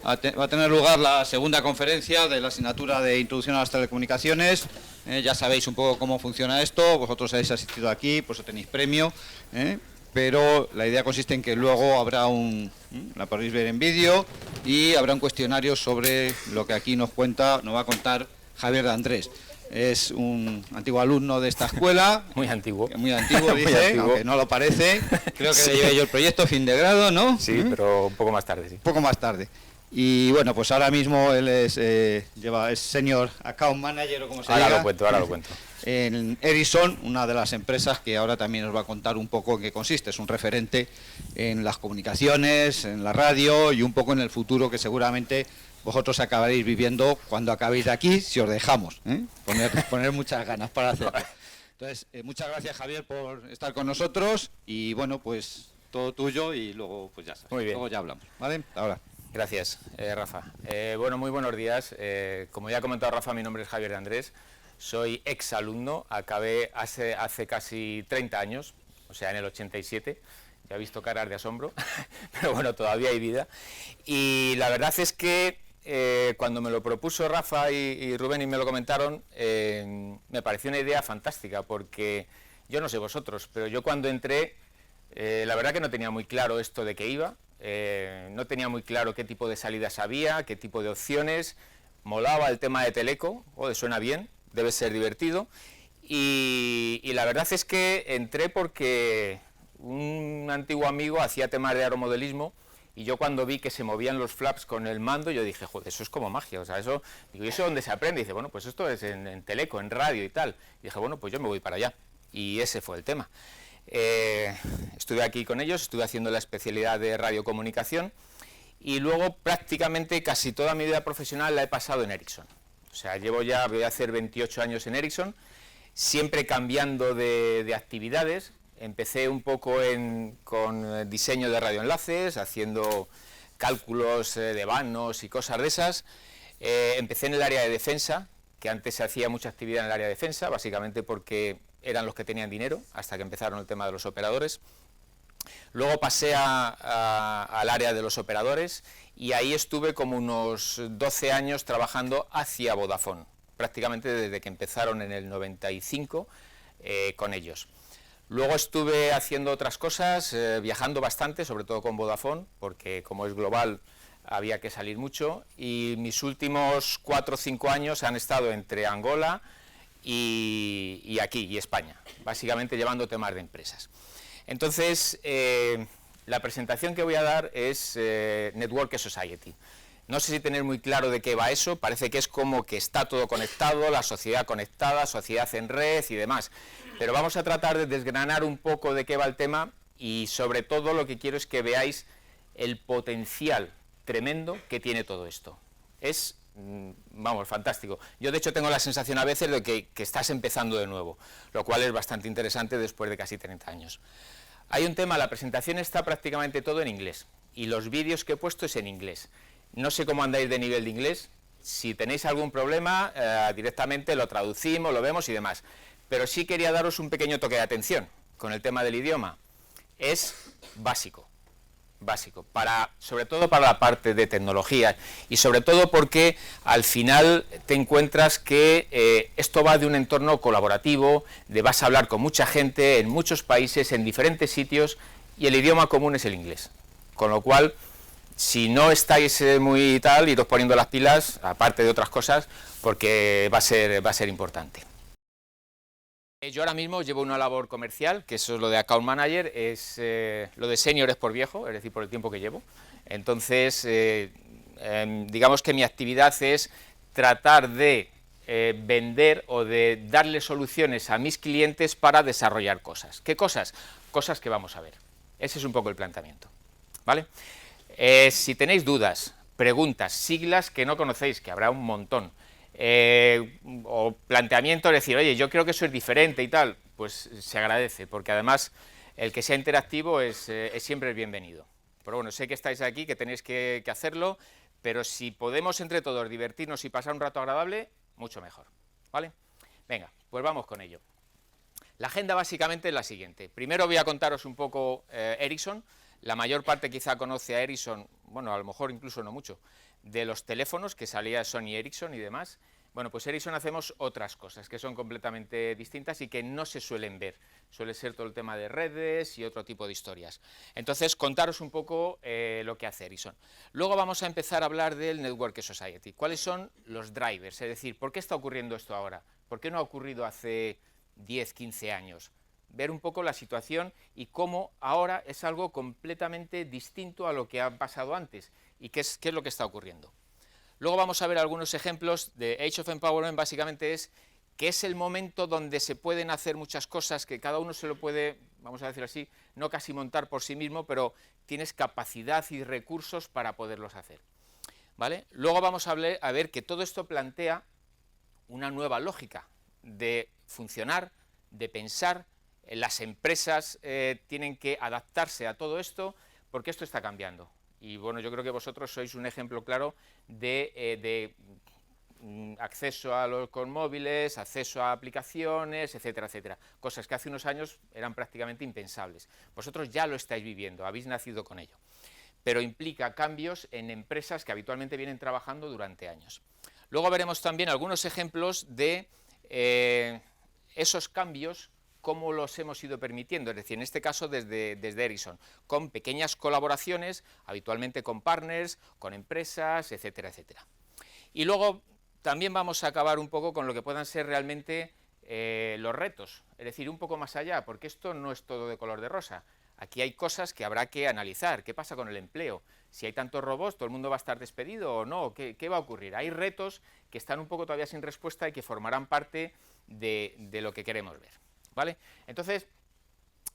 va a tener lugar la segunda conferencia de la asignatura de Introducción a las Telecomunicaciones. Ya sabéis un poco cómo funciona esto, vosotros habéis asistido aquí, por eso tenéis premio, pero la idea consiste en que luego habrá la podéis ver en vídeo y habrá un cuestionario sobre lo que aquí nos va a contar Javier de Andrés. Es un antiguo alumno de esta escuela. Muy antiguo. Muy antiguo, dice, muy antiguo. aunque no lo parece. Creo que Sí. le llevé yo el proyecto, fin de grado, ¿no? Sí, pero un poco más tarde, sí. Un poco más tarde. Y bueno, pues ahora mismo él es Senior Account Manager, o como se diga. Ahora lo cuento. En Ericsson, una de las empresas que ahora también nos va a contar un poco en qué consiste. Es un referente en las comunicaciones, en la radio y un poco en el futuro que seguramente vosotros acabaréis viviendo cuando acabéis de aquí, si os dejamos. Poner muchas ganas para hacerlo. Entonces, muchas gracias, Javier, por estar con nosotros y bueno, pues todo tuyo y luego pues ya sabes. Muy bien. Luego ya hablamos, ¿vale? Ahora. Gracias, Rafa. Bueno, muy buenos días. Como ya ha comentado Rafa, mi nombre es Javier de Andrés. Soy exalumno, acabé hace casi 30 años, o sea, en el 87. Ya he visto caras de asombro, pero bueno, todavía hay vida. Y la verdad es que cuando me lo propuso Rafa y Rubén y me lo comentaron, me pareció una idea fantástica, porque yo no sé vosotros, pero yo cuando entré, la verdad que no tenía muy claro esto de qué iba, no tenía muy claro qué tipo de salidas había, qué tipo de opciones, molaba el tema de Teleco, suena bien, debe ser divertido, y la verdad es que entré porque un antiguo amigo hacía temas de aeromodelismo, y yo cuando vi que se movían los flaps con el mando, yo dije, joder, eso es como magia, o sea, eso, digo, ¿y eso dónde se aprende? Y dice, bueno, pues esto es en Teleco, en radio y tal. Y dije, bueno, pues yo me voy para allá, y ese fue el tema. Estuve aquí con ellos, estuve haciendo la especialidad de radiocomunicación, y luego prácticamente casi toda mi vida profesional la he pasado en Ericsson. O sea, voy a hacer 28 años en Ericsson, siempre cambiando de actividades. Empecé un poco con diseño de radioenlaces, haciendo cálculos de vanos y cosas de esas. Empecé en el área de defensa, que antes se hacía mucha actividad en el área de defensa, básicamente porque eran los que tenían dinero, hasta que empezaron el tema de los operadores. Luego pasé al área de los operadores y ahí estuve como unos 12 años trabajando hacia Vodafone, prácticamente desde que empezaron en el 95 con ellos. Luego estuve haciendo otras cosas, viajando bastante, sobre todo con Vodafone, porque como es global había que salir mucho, y mis últimos 4 o 5 años han estado entre Angola y aquí, y España, básicamente llevando temas de empresas. Entonces, la presentación que voy a dar es Network Society. No sé si tener muy claro de qué va eso, parece que es como que está todo conectado, la sociedad conectada, sociedad en red y demás, pero vamos a tratar de desgranar un poco de qué va el tema y sobre todo lo que quiero es que veáis el potencial tremendo que tiene todo esto. Es, vamos, fantástico. Yo de hecho tengo la sensación a veces de que estás empezando de nuevo, lo cual es bastante interesante después de casi 30 años. Hay un tema, la presentación está prácticamente todo en inglés y los vídeos que he puesto es en inglés. No sé cómo andáis de nivel de inglés, si tenéis algún problema directamente lo traducimos, lo vemos y demás. Pero sí quería daros un pequeño toque de atención con el tema del idioma. Es básico, sobre todo para la parte de tecnología y sobre todo porque al final te encuentras que esto va de un entorno colaborativo, vas a hablar con mucha gente en muchos países, en diferentes sitios y el idioma común es el inglés. Con lo cual, si no estáis muy tal, iros poniendo las pilas, aparte de otras cosas, porque va a ser importante. Yo ahora mismo llevo una labor comercial, que eso es lo de Account Manager, lo de Senior es por viejo, es decir, por el tiempo que llevo. Entonces, digamos que mi actividad es tratar de vender o de darle soluciones a mis clientes para desarrollar cosas. ¿Qué cosas? Cosas que vamos a ver. Ese es un poco el planteamiento, ¿vale? Si tenéis dudas, preguntas, siglas que no conocéis, que habrá un montón, o planteamiento, es decir, oye, yo creo que eso es diferente y tal, pues se agradece, porque además el que sea interactivo es siempre bienvenido. Pero bueno, sé que estáis aquí, que tenéis que hacerlo, pero si podemos entre todos divertirnos y pasar un rato agradable, mucho mejor, ¿vale? Venga, pues vamos con ello. La agenda básicamente es la siguiente. Primero voy a contaros un poco Ericsson. La mayor parte quizá conoce a Ericsson, bueno, a lo mejor incluso no mucho, de los teléfonos, que salía Sony Ericsson y demás. Bueno, pues Ericsson hacemos otras cosas que son completamente distintas y que no se suelen ver. Suele ser todo el tema de redes y otro tipo de historias. Entonces, contaros un poco lo que hace Ericsson. Luego vamos a empezar a hablar del Network Society. ¿Cuáles son los drivers? Es decir, ¿por qué está ocurriendo esto ahora? ¿Por qué no ha ocurrido hace 10, 15 años? Ver un poco la situación y cómo ahora es algo completamente distinto a lo que ha pasado antes y qué es lo que está ocurriendo. Luego vamos a ver algunos ejemplos de Age of Empowerment. Básicamente es que es el momento donde se pueden hacer muchas cosas, que cada uno se lo puede, vamos a decir así, no casi montar por sí mismo, pero tienes capacidad y recursos para poderlos hacer, ¿vale? Luego vamos a ver que todo esto plantea una nueva lógica de funcionar, de pensar. Las empresas tienen que adaptarse a todo esto, porque esto está cambiando. Y bueno, yo creo que vosotros sois un ejemplo claro de acceso a los con móviles, acceso a aplicaciones, etcétera, etcétera. Cosas que hace unos años eran prácticamente impensables. Vosotros ya lo estáis viviendo, habéis nacido con ello. Pero implica cambios en empresas que habitualmente vienen trabajando durante años. Luego veremos también algunos ejemplos de esos cambios, cómo los hemos ido permitiendo, es decir, en este caso desde Ericsson, con pequeñas colaboraciones, habitualmente con partners, con empresas, etcétera, etcétera. Y luego también vamos a acabar un poco con lo que puedan ser realmente los retos, es decir, un poco más allá, porque esto no es todo de color de rosa. Aquí hay cosas que habrá que analizar. ¿Qué pasa con el empleo? Si hay tantos robots, ¿todo el mundo va a estar despedido o no? ¿Qué va a ocurrir? Hay retos que están un poco todavía sin respuesta y que formarán parte de lo que queremos ver, ¿vale? Entonces,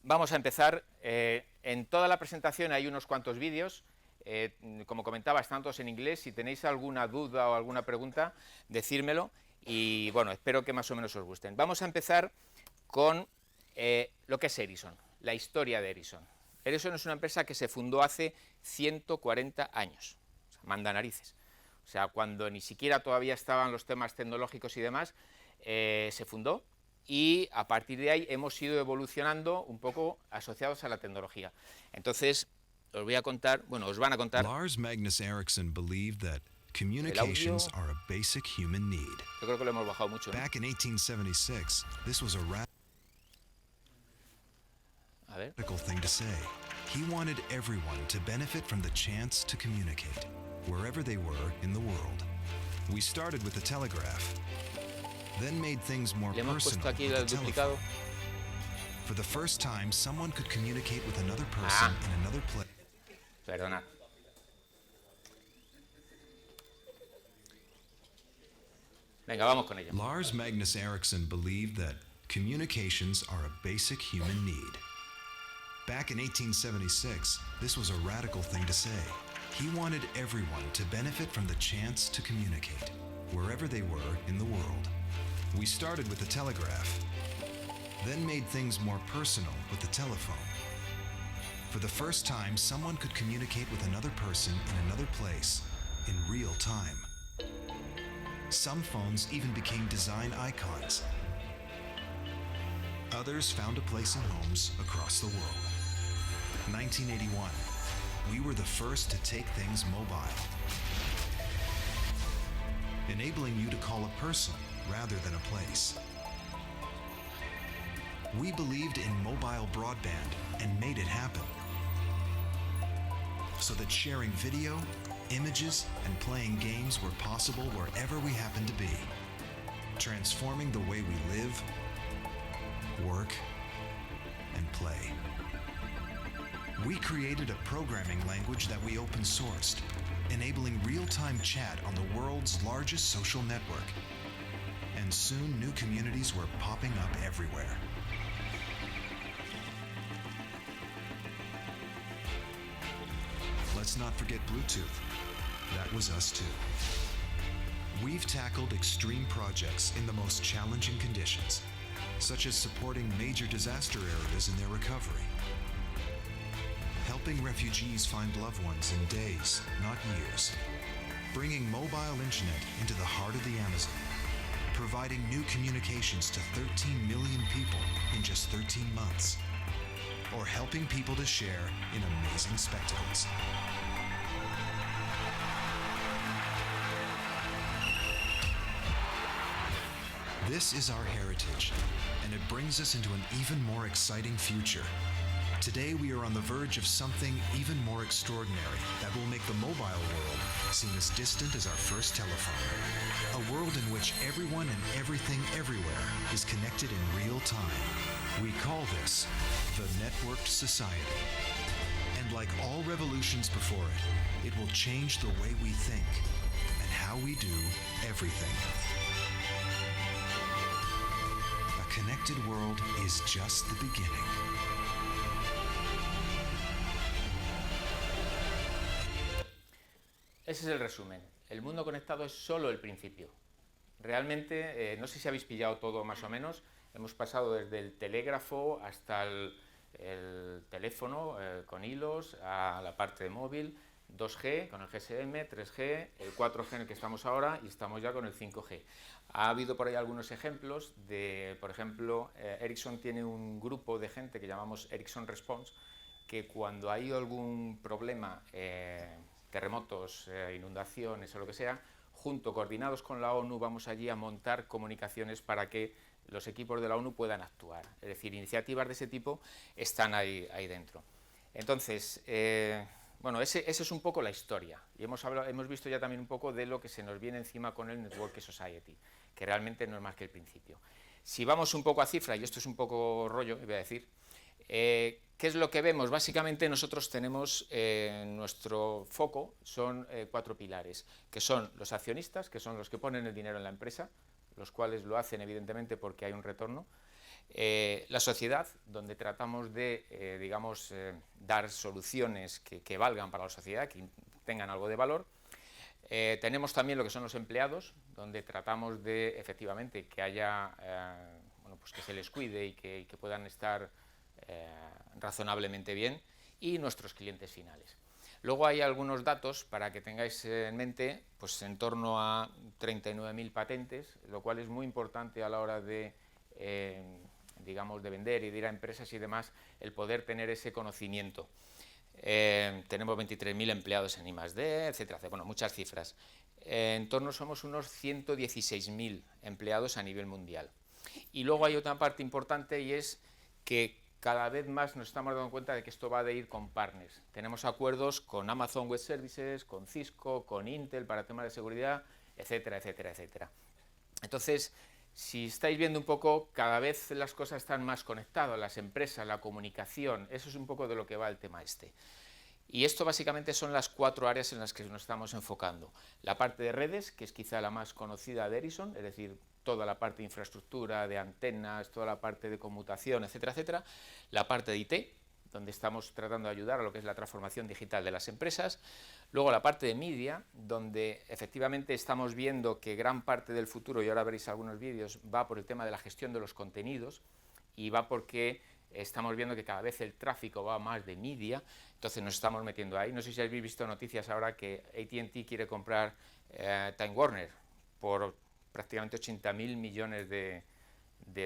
vamos a empezar. En toda la presentación hay unos cuantos vídeos. Como comentaba, están todos en inglés. Si tenéis alguna duda o alguna pregunta, decírmelo. Y bueno, espero que más o menos os gusten. Vamos a empezar con lo que es Ericsson, la historia de Ericsson. Ericsson es una empresa que se fundó hace 140 años. O sea, manda narices. O sea, cuando ni siquiera todavía estaban los temas tecnológicos y demás, se fundó. Y a partir de ahí hemos ido evolucionando un poco asociados a la tecnología. Entonces, os voy a contar, bueno, os van a contar. Lars Magnus Ericsson believed that communications are a basic human need. Yo creo que lo hemos bajado mucho, ¿no? Back in 1876, this was a radical thing to say. He wanted everyone to benefit from the chance to communicate, wherever they were in the world. We started with the telegraph, then made things more Le hemos puesto personal aquí with el the duplicado. telephone. For the first time, someone could communicate with another person in another place. Perdona. Venga, vamos con ello. Lars Magnus Ericsson believed that communications are a basic human need. Back in 1876, this was a radical thing to say. He wanted everyone to benefit from the chance to communicate, wherever they were in the world. We started with the telegraph, then made things more personal with the telephone. For the first time, someone could communicate with another person in another place in real time. Some phones even became design icons. Others found a place in homes across the world. 1981, we were the first to take things mobile, enabling you to call a person rather than a place. We believed in mobile broadband and made it happen, so that sharing video, images, and playing games were possible wherever we happened to be, transforming the way we live, work, and play. We created a programming language that we open sourced, enabling real-time chat on the world's largest social network. And soon new communities were popping up everywhere. Let's not forget Bluetooth. That was us too. We've tackled extreme projects in the most challenging conditions, such as supporting major disaster areas in their recovery, helping refugees find loved ones in days, not years, bringing mobile internet into the heart of the Amazon, providing new communications to 13 million people in just 13 months, or helping people to share in amazing spectacles. This is our heritage, and it brings us into an even more exciting future. Today we are on the verge of something even more extraordinary that will make the mobile world seem as distant as our first telephone. A world in which everyone and everything everywhere is connected in real time. We call this the networked society. And like all revolutions before it, it will change the way we think and how we do everything. A connected world is just the beginning. Ese es el resumen. El mundo conectado es solo el principio. Realmente, no sé si habéis pillado todo más o menos, hemos pasado desde el telégrafo hasta el teléfono con hilos, a la parte de móvil, 2G con el GSM, 3G, el 4G en el que estamos ahora y estamos ya con el 5G. Ha habido por ahí algunos ejemplos de, por ejemplo, Ericsson tiene un grupo de gente que llamamos Ericsson Response, que cuando hay algún problema, terremotos, inundaciones o lo que sea, coordinados con la ONU, vamos allí a montar comunicaciones para que los equipos de la ONU puedan actuar. Es decir, iniciativas de ese tipo están ahí dentro. Entonces, bueno, esa es un poco la historia. Y hemos visto ya también un poco de lo que se nos viene encima con el Network Society, que realmente no es más que el principio. Si vamos un poco a cifra, y esto es un poco rollo, voy a decir, ¿qué es lo que vemos? Básicamente nosotros tenemos nuestro foco, son 4 pilares, que son los accionistas, que son los que ponen el dinero en la empresa, los cuales lo hacen evidentemente porque hay un retorno, la sociedad, donde tratamos de, digamos, dar soluciones que valgan para la sociedad, que tengan algo de valor. Tenemos también lo que son los empleados, donde tratamos de, efectivamente, que haya, bueno, pues que se les cuide y que puedan estar razonablemente bien, y nuestros clientes finales. Luego hay algunos datos para que tengáis en mente, pues en torno a 39.000 patentes, lo cual es muy importante a la hora de, digamos, de vender y de ir a empresas y demás, el poder tener ese conocimiento. Tenemos 23.000 empleados en I+D, etcétera, bueno, muchas cifras. En torno somos unos 116.000 empleados a nivel mundial. Y luego hay otra parte importante, y es que cada vez más nos estamos dando cuenta de que esto va de ir con partners. Tenemos acuerdos con Amazon Web Services, con Cisco, con Intel para temas de seguridad, etcétera, etcétera, etcétera. Entonces, si estáis viendo un poco, cada vez las cosas están más conectadas, las empresas, la comunicación, eso es un poco de lo que va el tema este. Y esto básicamente son las 4 áreas en las que nos estamos enfocando. La parte de redes, que es quizá la más conocida de Ericsson, es decir, toda la parte de infraestructura, de antenas, toda la parte de conmutación, etcétera, etcétera. La parte de IT, donde estamos tratando de ayudar a lo que es la transformación digital de las empresas. Luego la parte de media, donde efectivamente estamos viendo que gran parte del futuro, y ahora veréis algunos vídeos, va por el tema de la gestión de los contenidos, y va porque estamos viendo que cada vez el tráfico va más de media, entonces nos estamos metiendo ahí. No sé si habéis visto noticias ahora que AT&T quiere comprar Time Warner por prácticamente 80.000 millones de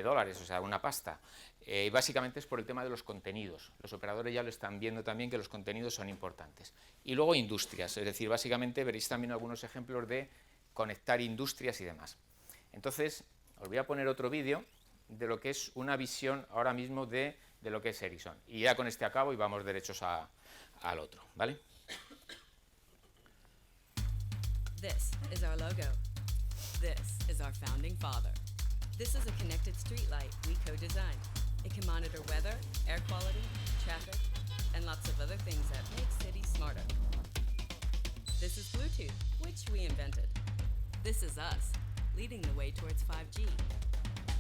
dólares, o sea, una pasta. Y básicamente es por el tema de los contenidos. Los operadores ya lo están viendo también, que los contenidos son importantes. Y luego industrias, es decir, básicamente veréis también algunos ejemplos de conectar industrias y demás. Entonces, os voy a poner otro vídeo de lo que es una visión ahora mismo de lo que es Ericsson. Y ya con este acabo y vamos derechos al otro, ¿vale? This is our logo. This is our founding father. This is a connected streetlight we co-designed. It can monitor weather, air quality, traffic, and lots of other things that make cities smarter. This is Bluetooth, which we invented. This is us, leading the way towards 5G.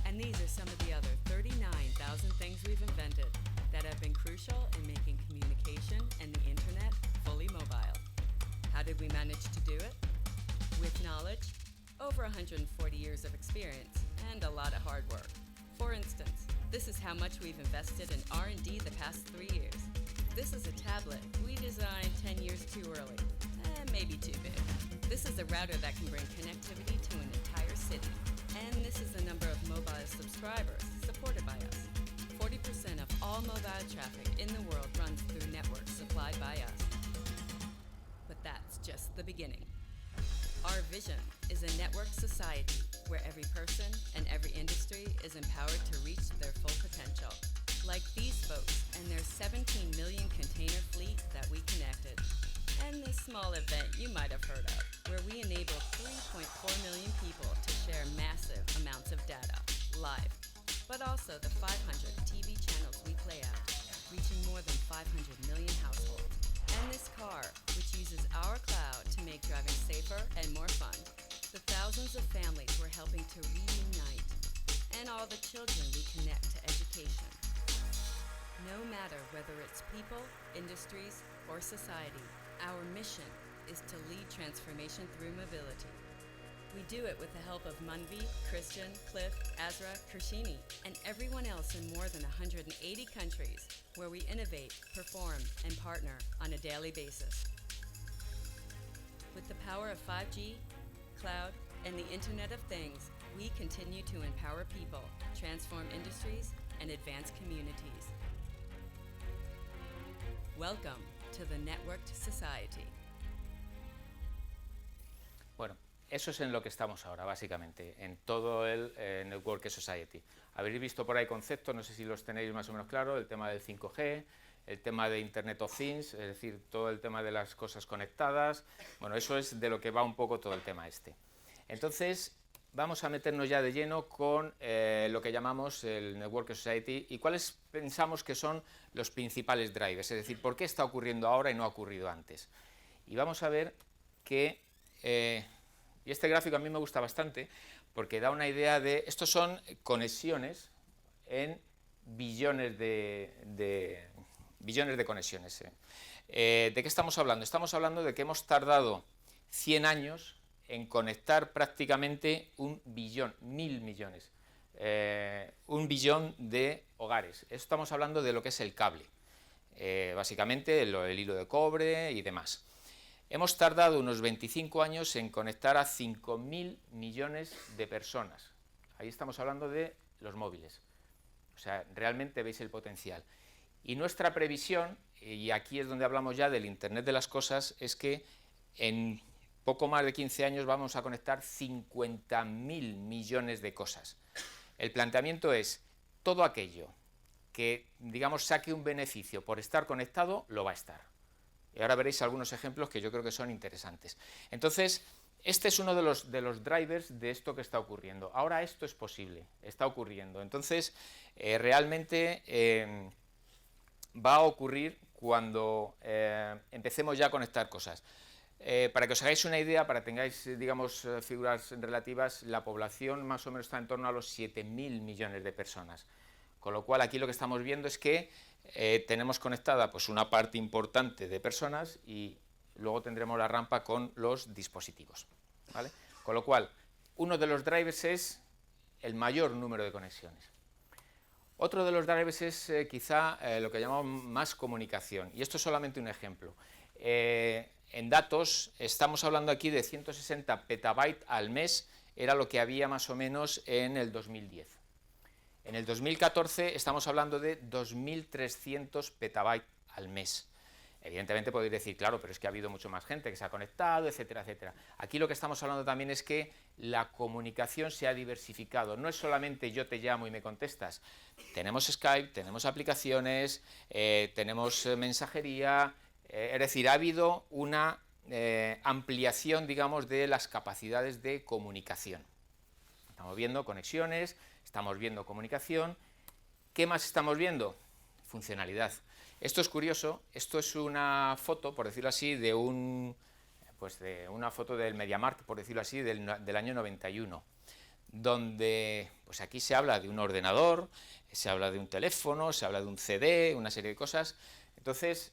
And these are some of the other 39,000 things we've invented that have been crucial in making communication and the internet fully mobile. How did we manage to do it? With knowledge, over 140 years of experience, and a lot of hard work. For instance, this is how much we've invested in R&D the past 3 years. This is a tablet we designed 10 years too early, maybe too big. This is a router that can bring connectivity to an entire city. And this is the number of mobile subscribers supported by us. 40% of all mobile traffic in the world runs through networks supplied by us. But that's just the beginning. Our vision is a network society where every person and every industry is empowered to reach their full potential. Like these folks and their 17 million container fleet that we connected. And this small event you might have heard of, where we enable 3.4 million people to share massive amounts of data live, but also the 500 TV channels we play out, reaching more than 500 million households. And this car, which uses our cloud to make driving safer and more fun. The thousands of families we're helping to reunite, and all the children we connect to education. No matter whether it's people, industries, or society, our mission is to lead transformation through mobility. We do it with the help of Munvi, Christian, Cliff, Azra, Kershini, and everyone else in more than 180 countries, where we innovate, perform, and partner on a daily basis. With the power of 5G, cloud, and the Internet of Things, we continue to empower people, transform industries, and advance communities. Welcome to the Networked Society. Bueno, eso es en lo que estamos ahora, básicamente, en todo el Networked Society. Habréis visto por ahí conceptos, no sé si los tenéis más o menos claros, el tema del 5G, el tema de Internet of Things, es decir, todo el tema de las cosas conectadas. Bueno, eso es de lo que va un poco todo el tema este. Entonces, vamos a meternos ya de lleno con lo que llamamos el Networked Society y cuáles pensamos que son los principales drivers, es decir, por qué está ocurriendo ahora y no ha ocurrido antes. Y vamos a ver que, y este gráfico a mí me gusta bastante, porque da una idea de, estos son conexiones en billones de conexiones. ¿De qué estamos hablando? Estamos hablando de que hemos tardado 100 años en conectar prácticamente 1 billón, 1000 millones, 1 billón de hogares. Estamos hablando de lo que es el cable, básicamente el hilo de cobre y demás. Hemos tardado unos 25 años en conectar a 5.000 millones de personas. Ahí estamos hablando de los móviles. O sea, realmente veis el potencial. Y nuestra previsión, y aquí es donde hablamos ya del Internet de las cosas, es que en poco más de 15 años vamos a conectar 50.000 millones de cosas. El planteamiento es, todo aquello que, digamos, saque un beneficio por estar conectado, lo va a estar. Y ahora veréis algunos ejemplos que yo creo que son interesantes. Entonces, este es uno de los drivers de esto que está ocurriendo. Ahora esto es posible, está ocurriendo. Entonces, realmente va a ocurrir cuando empecemos ya a conectar cosas. Para que os hagáis una idea, para que tengáis, digamos, figuras relativas, la población más o menos está en torno a los 7.000 millones de personas. Con lo cual, aquí lo que estamos viendo es que tenemos conectada pues, una parte importante de personas y luego tendremos la rampa con los dispositivos, ¿vale? Con lo cual, uno de los drivers es el mayor número de conexiones. Otro de los drivers es quizá lo que llamamos más comunicación, y esto es solamente un ejemplo. En datos, estamos hablando aquí de 160 petabytes al mes, era lo que había más o menos en el 2010. En el 2014 estamos hablando de 2.300 petabytes al mes. Evidentemente podéis decir, claro, pero es que ha habido mucho más gente que se ha conectado, etcétera, etcétera. Aquí lo que estamos hablando también es que la comunicación se ha diversificado. No es solamente yo te llamo y me contestas. Tenemos Skype, tenemos aplicaciones, tenemos mensajería. Es decir, ha habido una ampliación, digamos, de las capacidades de comunicación. Estamos viendo conexiones, estamos viendo comunicación. ¿Qué más estamos viendo? Funcionalidad. Esto es curioso, esto es una foto, por decirlo así, de una foto del MediaMarkt, por decirlo así, del año 91, donde pues aquí se habla de un ordenador, se habla de un teléfono, se habla de un CD, una serie de cosas. Entonces,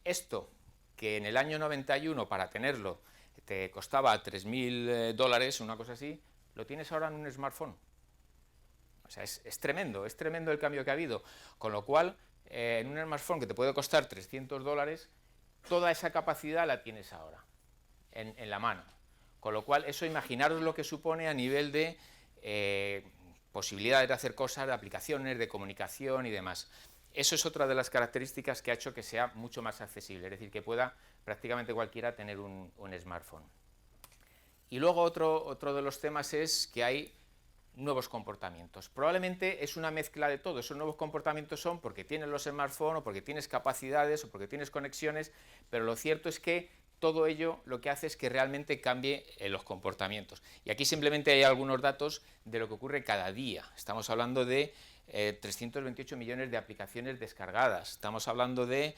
esto que en el año 91 para tenerlo te costaba $3.000, una cosa así, lo tienes ahora en un smartphone. O sea, es tremendo el cambio que ha habido, con lo cual en un smartphone que te puede costar $300, toda esa capacidad la tienes ahora, en la mano. Con lo cual, eso imaginaros lo que supone a nivel de posibilidades de hacer cosas, de aplicaciones, de comunicación y demás. Eso es otra de las características que ha hecho que sea mucho más accesible, es decir, que pueda prácticamente cualquiera tener un smartphone. Y luego otro de los temas es que hay nuevos comportamientos. Probablemente es una mezcla de todo. Esos nuevos comportamientos son porque tienes los smartphones, o porque tienes capacidades, o porque tienes conexiones, pero lo cierto es que todo ello lo que hace es que realmente cambie los comportamientos. Y aquí simplemente hay algunos datos de lo que ocurre cada día. Estamos hablando de 328 millones de aplicaciones descargadas. Estamos hablando de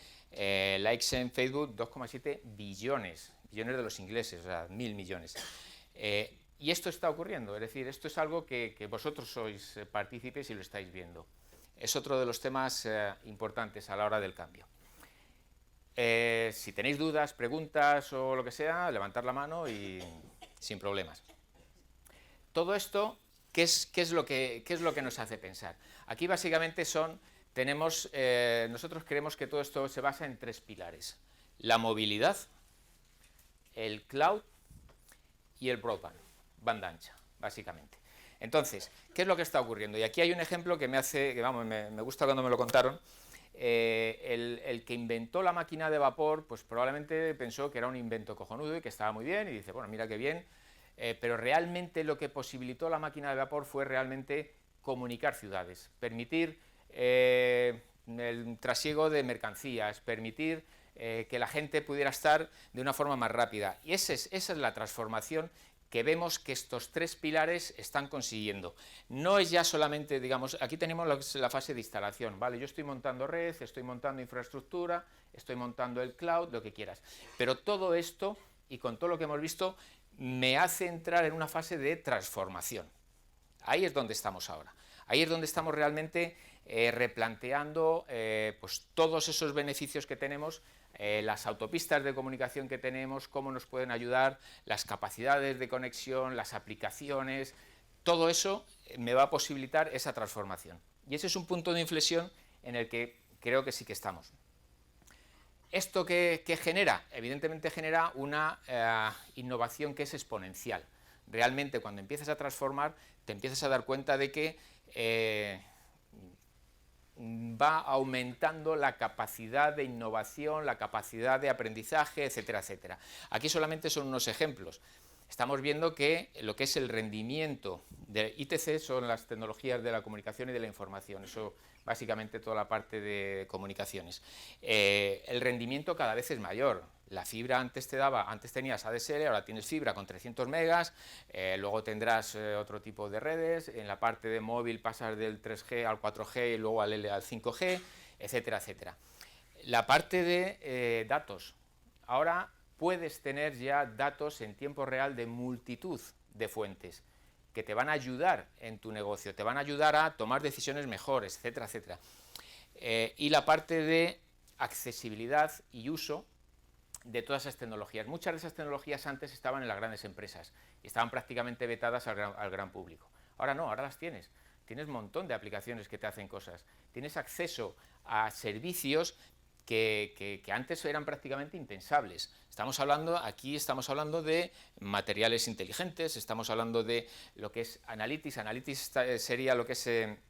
likes en Facebook, 2,7 billones de los ingleses, o sea, 1.000 millones. Y esto está ocurriendo, es decir, esto es algo que vosotros sois partícipes y lo estáis viendo. Es otro de los temas importantes a la hora del cambio. Si tenéis dudas, preguntas o lo que sea, levantad la mano y sin problemas. Todo esto, ¿qué es lo que nos hace pensar? Aquí básicamente nosotros creemos que todo esto se basa en 3 pilares. La movilidad, el cloud y el broadband, banda ancha, básicamente. Entonces, ¿qué es lo que está ocurriendo? Y aquí hay un ejemplo que me gusta cuando me lo contaron. El que inventó la máquina de vapor, pues probablemente pensó que era un invento cojonudo y que estaba muy bien, y dice, bueno, mira qué bien, pero realmente lo que posibilitó la máquina de vapor fue realmente comunicar ciudades, permitir el trasiego de mercancías, permitir que la gente pudiera estar de una forma más rápida. Y esa es la transformación que vemos que estos 3 pilares están consiguiendo. No es ya solamente, digamos, aquí tenemos la fase de instalación, ¿vale? Yo estoy montando red, estoy montando infraestructura, estoy montando el cloud, lo que quieras. Pero todo esto, y con todo lo que hemos visto, me hace entrar en una fase de transformación. Ahí es donde estamos ahora. Ahí es donde estamos realmente replanteando pues todos esos beneficios que tenemos, las autopistas de comunicación que tenemos, cómo nos pueden ayudar, las capacidades de conexión, las aplicaciones, todo eso me va a posibilitar esa transformación. Y ese es un punto de inflexión en el que creo que sí que estamos. ¿Esto qué genera? Evidentemente genera una innovación que es exponencial. Realmente cuando empiezas a transformar te empiezas a dar cuenta de que va aumentando la capacidad de innovación, la capacidad de aprendizaje, etcétera, etcétera. Aquí solamente son unos ejemplos. Estamos viendo que lo que es el rendimiento de ITC son las tecnologías de la comunicación y de la información, eso básicamente toda la parte de comunicaciones. El rendimiento cada vez es mayor. La fibra antes tenías ADSL, ahora tienes fibra con 300 megas, luego tendrás otro tipo de redes, en la parte de móvil pasas del 3G al 4G y luego al 5G, etcétera, etcétera. La parte de datos, ahora puedes tener ya datos en tiempo real de multitud de fuentes que te van a ayudar en tu negocio, te van a ayudar a tomar decisiones mejores, etcétera, etcétera. Y la parte de accesibilidad y uso de todas esas tecnologías. Muchas de esas tecnologías antes estaban en las grandes empresas y estaban prácticamente vetadas al gran público. Ahora no, ahora las tienes. Tienes un montón de aplicaciones que te hacen cosas. Tienes acceso a servicios que antes eran prácticamente impensables. Aquí estamos hablando de materiales inteligentes, estamos hablando de lo que es Analytics. Analytics sería lo que es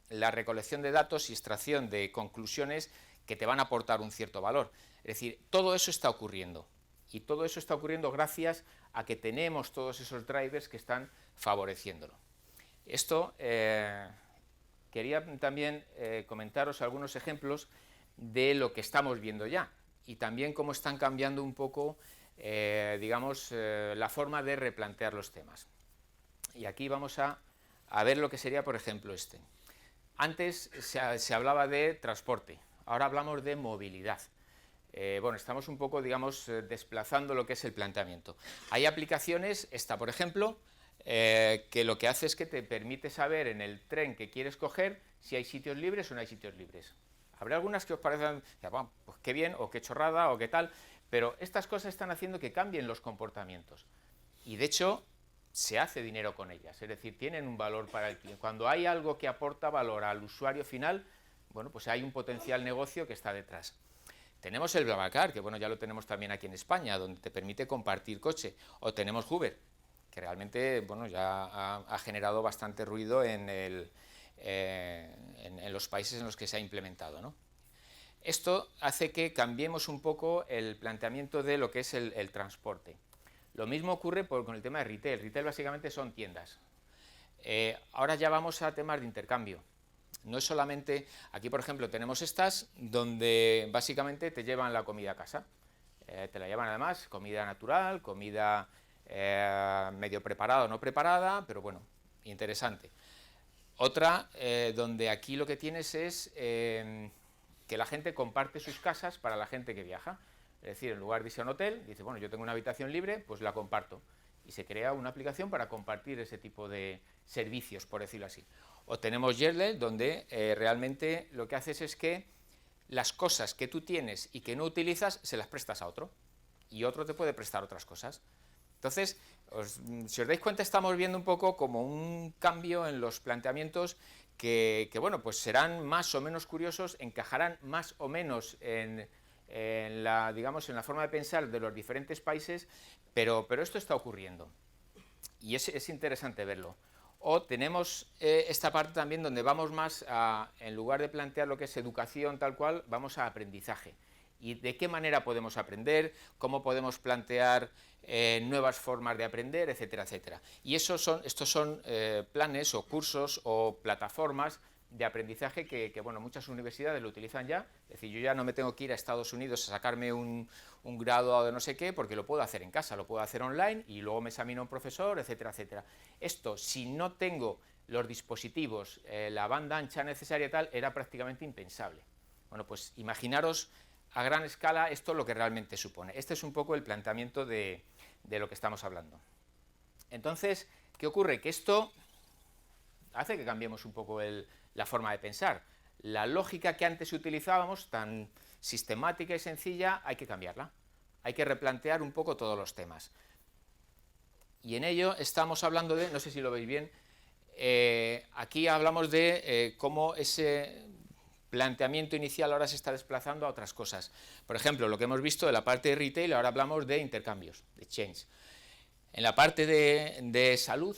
la recolección de datos y extracción de conclusiones que te van a aportar un cierto valor. Es decir, todo eso está ocurriendo. Y todo eso está ocurriendo gracias a que tenemos todos esos drivers que están favoreciéndolo. Esto, quería también comentaros algunos ejemplos de lo que estamos viendo ya y también cómo están cambiando un poco, la forma de replantear los temas. Y aquí vamos a ver lo que sería, por ejemplo, Antes se hablaba de transporte, ahora hablamos de movilidad. Estamos un poco, desplazando lo que es el planteamiento. Hay aplicaciones, por ejemplo, que lo que hace es que te permite saber en el tren que quieres coger si hay sitios libres o no hay sitios libres. Habrá algunas que os parezcan, pues qué bien, o qué chorrada, o qué tal, pero estas cosas están haciendo que cambien los comportamientos. Y de hecho, se hace dinero con ellas, es decir, tienen un valor para el cliente. Cuando hay algo que aporta valor al usuario final, bueno, pues hay un potencial negocio que está detrás. Tenemos el BlaBlaCar, que ya lo tenemos también aquí en España, donde te permite compartir coche. O tenemos Uber, que realmente, ya ha generado bastante ruido en los países en los que se ha implementado, ¿no? Esto hace que cambiemos un poco el planteamiento de lo que es el transporte. Lo mismo ocurre con el tema de retail. Retail básicamente son tiendas. Ahora ya vamos a temas de intercambio. No es solamente, aquí por ejemplo tenemos estas, donde básicamente te llevan la comida a casa. Te la llevan además, comida natural, comida medio preparada o no preparada, pero bueno, interesante. Otra, donde aquí lo que tienes es que la gente comparte sus casas para la gente que viaja. Es decir, en lugar de irse a un hotel, dice, bueno, yo tengo una habitación libre, pues la comparto. Y se crea una aplicación para compartir ese tipo de servicios, por decirlo así. O tenemos Jetlet, donde realmente lo que haces es que las cosas que tú tienes y que no utilizas, se las prestas a otro. Y otro te puede prestar otras cosas. Entonces, si os dais cuenta, estamos viendo un poco como un cambio en los planteamientos que bueno, pues serán más o menos curiosos, encajarán más o menos en la, digamos, en la forma de pensar de los diferentes países, pero esto está ocurriendo y es interesante verlo. O tenemos esta parte también donde vamos más a, en lugar de plantear lo que es educación tal cual, vamos a aprendizaje. ¿Y de qué manera podemos aprender? ¿Cómo podemos plantear nuevas formas de aprender? Etcétera, etcétera. Y estos son planes o cursos o plataformas de aprendizaje que bueno, muchas universidades lo utilizan ya. Es decir, yo ya no me tengo que ir a Estados Unidos a sacarme un grado de no sé qué, porque lo puedo hacer en casa, lo puedo hacer online y luego me examina un profesor, etcétera, etcétera. Esto, si no tengo los dispositivos, la banda ancha necesaria y tal, era prácticamente impensable. Bueno, pues imaginaros a gran escala esto lo que realmente supone. Este es un poco el planteamiento de lo que estamos hablando. Entonces, ¿qué ocurre? Que esto hace que cambiemos un poco la forma de pensar. La lógica que antes utilizábamos, tan sistemática y sencilla, hay que cambiarla. Hay que replantear un poco todos los temas. Y en ello estamos hablando de, no sé si lo veis bien, aquí hablamos de cómo ese planteamiento inicial ahora se está desplazando a otras cosas. Por ejemplo, lo que hemos visto de la parte de retail, ahora hablamos de intercambios, de exchange. En la parte de salud,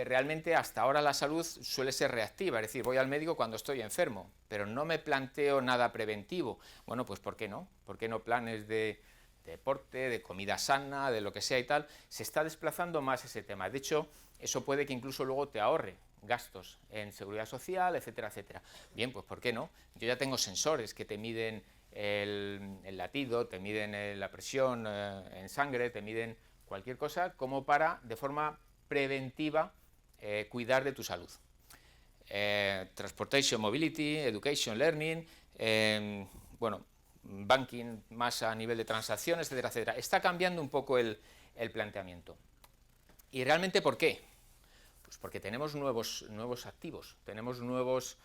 realmente hasta ahora la salud suele ser reactiva, es decir, voy al médico cuando estoy enfermo, pero no me planteo nada preventivo. Bueno, pues ¿por qué no? ¿Por qué no planes de deporte, de comida sana, de lo que sea y tal? Se está desplazando más ese tema. De hecho, eso puede que incluso luego te ahorre gastos en seguridad social, etcétera, etcétera. Bien, pues ¿por qué no? Yo ya tengo sensores que te miden el latido, te miden la presión en sangre, te miden cualquier cosa, como para, de forma preventiva, cuidar de tu salud. Transportation, mobility, education, learning, bueno, banking más a nivel de transacciones, etcétera, etcétera. Está cambiando un poco el planteamiento. ¿Y realmente por qué? Pues porque tenemos nuevos activos, tenemos nuevos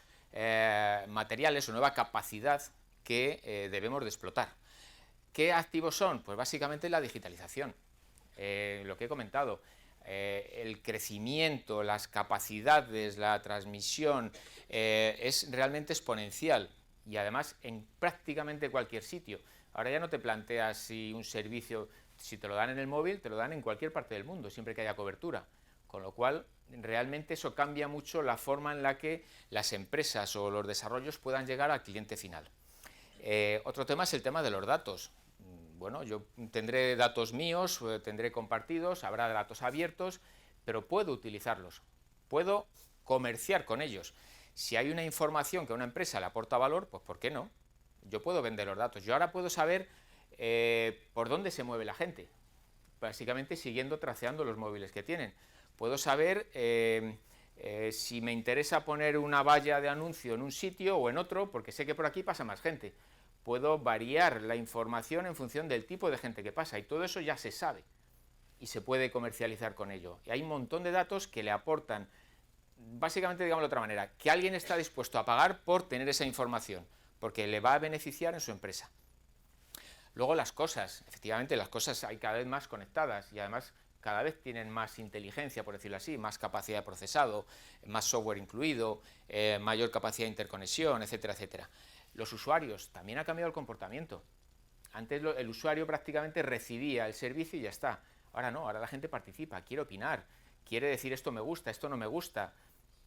materiales o nueva capacidad que debemos de explotar. ¿Qué activos son? Pues básicamente la digitalización, lo que he comentado, el crecimiento, las capacidades, la transmisión, es realmente exponencial y además en prácticamente cualquier sitio. Ahora ya no te planteas si un servicio, si te lo dan en el móvil, te lo dan en cualquier parte del mundo, siempre que haya cobertura, con lo cual realmente eso cambia mucho la forma en la que las empresas o los desarrollos puedan llegar al cliente final. Otro tema es el tema de los datos. Bueno, yo tendré datos míos, tendré compartidos, habrá datos abiertos, pero puedo utilizarlos, puedo comerciar con ellos. Si hay una información que a una empresa le aporta valor, pues ¿por qué no? Yo puedo vender los datos. Yo ahora puedo saber por dónde se mueve la gente, básicamente siguiendo, traceando los móviles que tienen. Puedo saber si me interesa poner una valla de anuncio en un sitio o en otro, porque sé que por aquí pasa más gente. Puedo variar la información en función del tipo de gente que pasa, y todo eso ya se sabe y se puede comercializar con ello. Y hay un montón de datos que le aportan, básicamente, digamos de otra manera, que alguien está dispuesto a pagar por tener esa información, porque le va a beneficiar en su empresa. Luego las cosas, efectivamente las cosas hay cada vez más conectadas y además cada vez tienen más inteligencia, por decirlo así, más capacidad de procesado, más software incluido, mayor capacidad de interconexión, etcétera, etcétera. Los usuarios, también ha cambiado el comportamiento. Antes el usuario prácticamente recibía el servicio y ya está. Ahora no, ahora la gente participa, quiere opinar, quiere decir esto me gusta, esto no me gusta.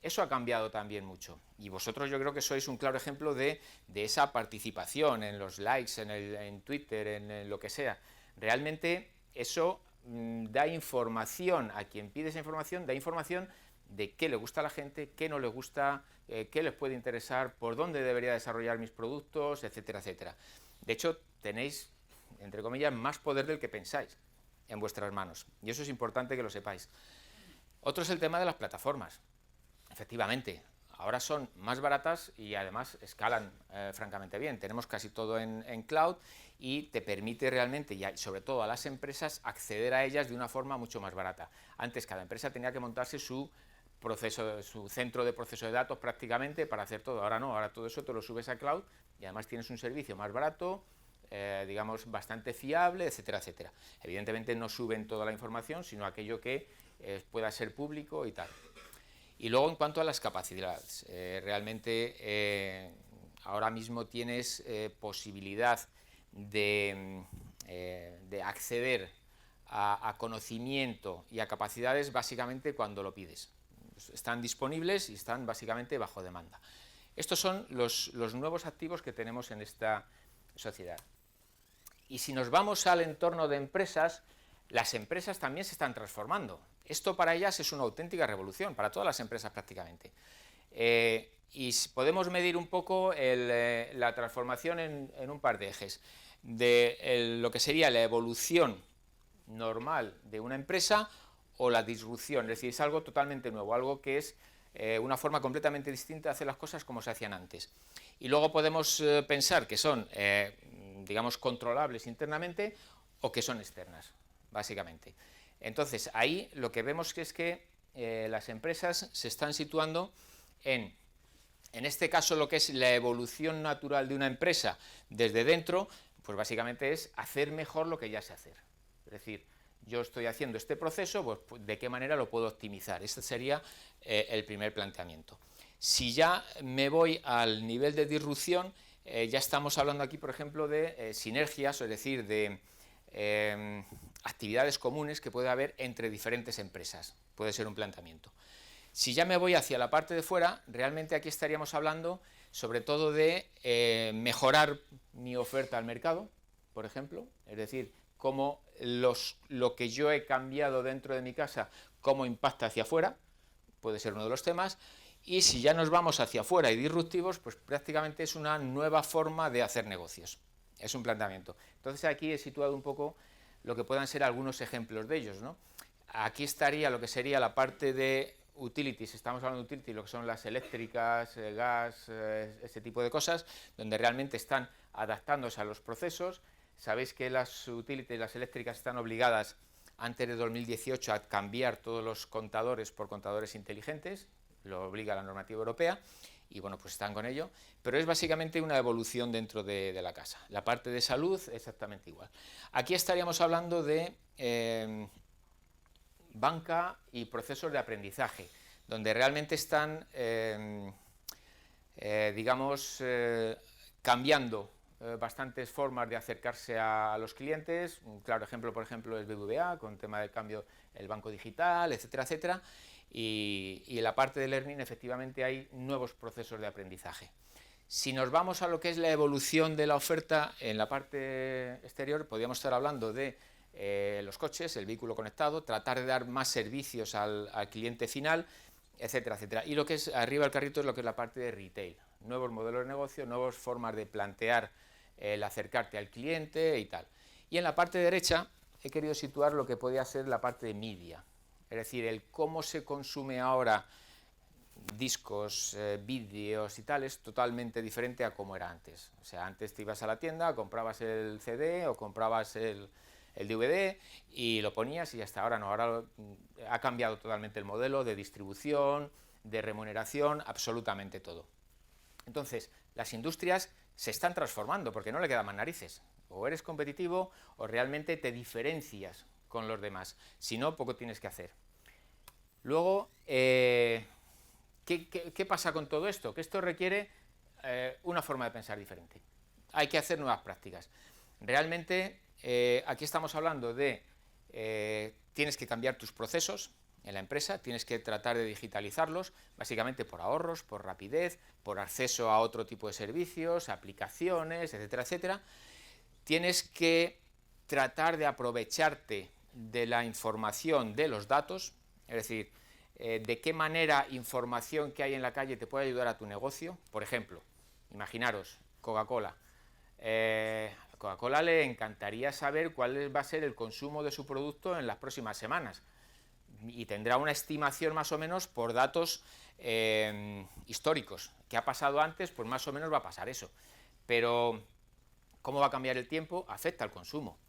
Eso ha cambiado también mucho. Y vosotros yo creo que sois un claro ejemplo de esa participación en los likes, en Twitter, en lo que sea. Realmente eso da información a quien pide esa información, da información de qué le gusta a la gente, qué no le gusta, qué les puede interesar, por dónde debería desarrollar mis productos, etcétera, etcétera. De hecho, tenéis, entre comillas, más poder del que pensáis en vuestras manos, y eso es importante que lo sepáis. Otro es el tema de las plataformas. Efectivamente, ahora son más baratas y además escalan francamente bien. Tenemos casi todo en cloud y te permite realmente, y sobre todo a las empresas, acceder a ellas de una forma mucho más barata. Antes cada empresa tenía que montarse su centro de proceso de datos prácticamente para hacer todo. Ahora no, ahora todo eso te lo subes a cloud y además tienes un servicio más barato, digamos bastante fiable, etcétera, etcétera. Evidentemente no suben toda la información, sino aquello que pueda ser público y tal. Y luego en cuanto a las capacidades, realmente ahora mismo tienes posibilidad de acceder a conocimiento y a capacidades básicamente cuando lo pides. Están disponibles y están básicamente bajo demanda. Estos son los nuevos activos que tenemos en esta sociedad. Y si nos vamos al entorno de empresas, las empresas también se están transformando. Esto para ellas es una auténtica revolución, para todas las empresas prácticamente. Y podemos medir un poco la transformación en un par de ejes. De lo que sería la evolución normal de una empresa o la disrupción, es decir, es algo totalmente nuevo, algo que es una forma completamente distinta de hacer las cosas como se hacían antes. Y luego podemos pensar que son, digamos, controlables internamente o que son externas, básicamente. Entonces, ahí lo que vemos es que las empresas se están situando en este caso, lo que es la evolución natural de una empresa desde dentro, pues básicamente es hacer mejor lo que ya sé hacer. Es decir, yo estoy haciendo este proceso, pues ¿de qué manera lo puedo optimizar? Este sería el primer planteamiento. Si ya me voy al nivel de disrupción, ya estamos hablando aquí, por ejemplo, de sinergias, es decir, de actividades comunes que puede haber entre diferentes empresas. Puede ser un planteamiento. Si ya me voy hacia la parte de fuera, realmente aquí estaríamos hablando sobre todo de mejorar mi oferta al mercado, por ejemplo, es decir, cómo lo que yo he cambiado dentro de mi casa, cómo impacta hacia afuera, puede ser uno de los temas, y si ya nos vamos hacia afuera y disruptivos, pues prácticamente es una nueva forma de hacer negocios, es un planteamiento. Entonces aquí he situado un poco lo que puedan ser algunos ejemplos de ellos, ¿no? Aquí estaría lo que sería la parte de utilities, estamos hablando de utilities, lo que son las eléctricas, gas, ese tipo de cosas, donde realmente están adaptándose a los procesos. Sabéis que las utilities, las eléctricas, están obligadas antes de 2018 a cambiar todos los contadores por contadores inteligentes, lo obliga la normativa europea, y bueno, pues están con ello, pero es básicamente una evolución dentro de la casa. La parte de salud, exactamente igual. Aquí estaríamos hablando de banca y procesos de aprendizaje, donde realmente están, digamos, cambiando bastantes formas de acercarse a los clientes. Un claro ejemplo, por ejemplo, es BBVA, con el tema del cambio, el banco digital, etcétera, etcétera, y en la parte de learning efectivamente hay nuevos procesos de aprendizaje. Si nos vamos a lo que es la evolución de la oferta en la parte exterior, podríamos estar hablando de los coches, el vehículo conectado, tratar de dar más servicios al cliente final, etcétera, etcétera. Y lo que es arriba del carrito es lo que es la parte de retail, nuevos modelos de negocio, nuevas formas de plantear el acercarte al cliente y tal. Y en la parte derecha he querido situar lo que podría ser la parte de media, es decir, el cómo se consume ahora discos, vídeos y tal, es totalmente diferente a cómo era antes. O sea, antes te ibas a la tienda, comprabas el CD o comprabas el DVD y lo ponías y hasta ahora no, ahora ha cambiado totalmente el modelo de distribución, de remuneración, absolutamente todo. Entonces, las industrias se están transformando porque no le quedan más narices. O eres competitivo o realmente te diferencias con los demás. Si no, poco tienes que hacer. Luego, ¿qué pasa con todo esto? Que esto requiere una forma de pensar diferente. Hay que hacer nuevas prácticas. Realmente, aquí estamos hablando de tienes que cambiar tus procesos en la empresa, tienes que tratar de digitalizarlos, básicamente por ahorros, por rapidez, por acceso a otro tipo de servicios, aplicaciones, etcétera, etcétera. Tienes que tratar de aprovecharte de la información de los datos, es decir, de qué manera información que hay en la calle te puede ayudar a tu negocio. Por ejemplo, imaginaros, Coca-Cola. A Coca-Cola le encantaría saber cuál va a ser el consumo de su producto en las próximas semanas y tendrá una estimación más o menos por datos históricos. ¿Qué ha pasado antes? Pues más o menos va a pasar eso. Pero cómo va a cambiar el tiempo afecta al consumo.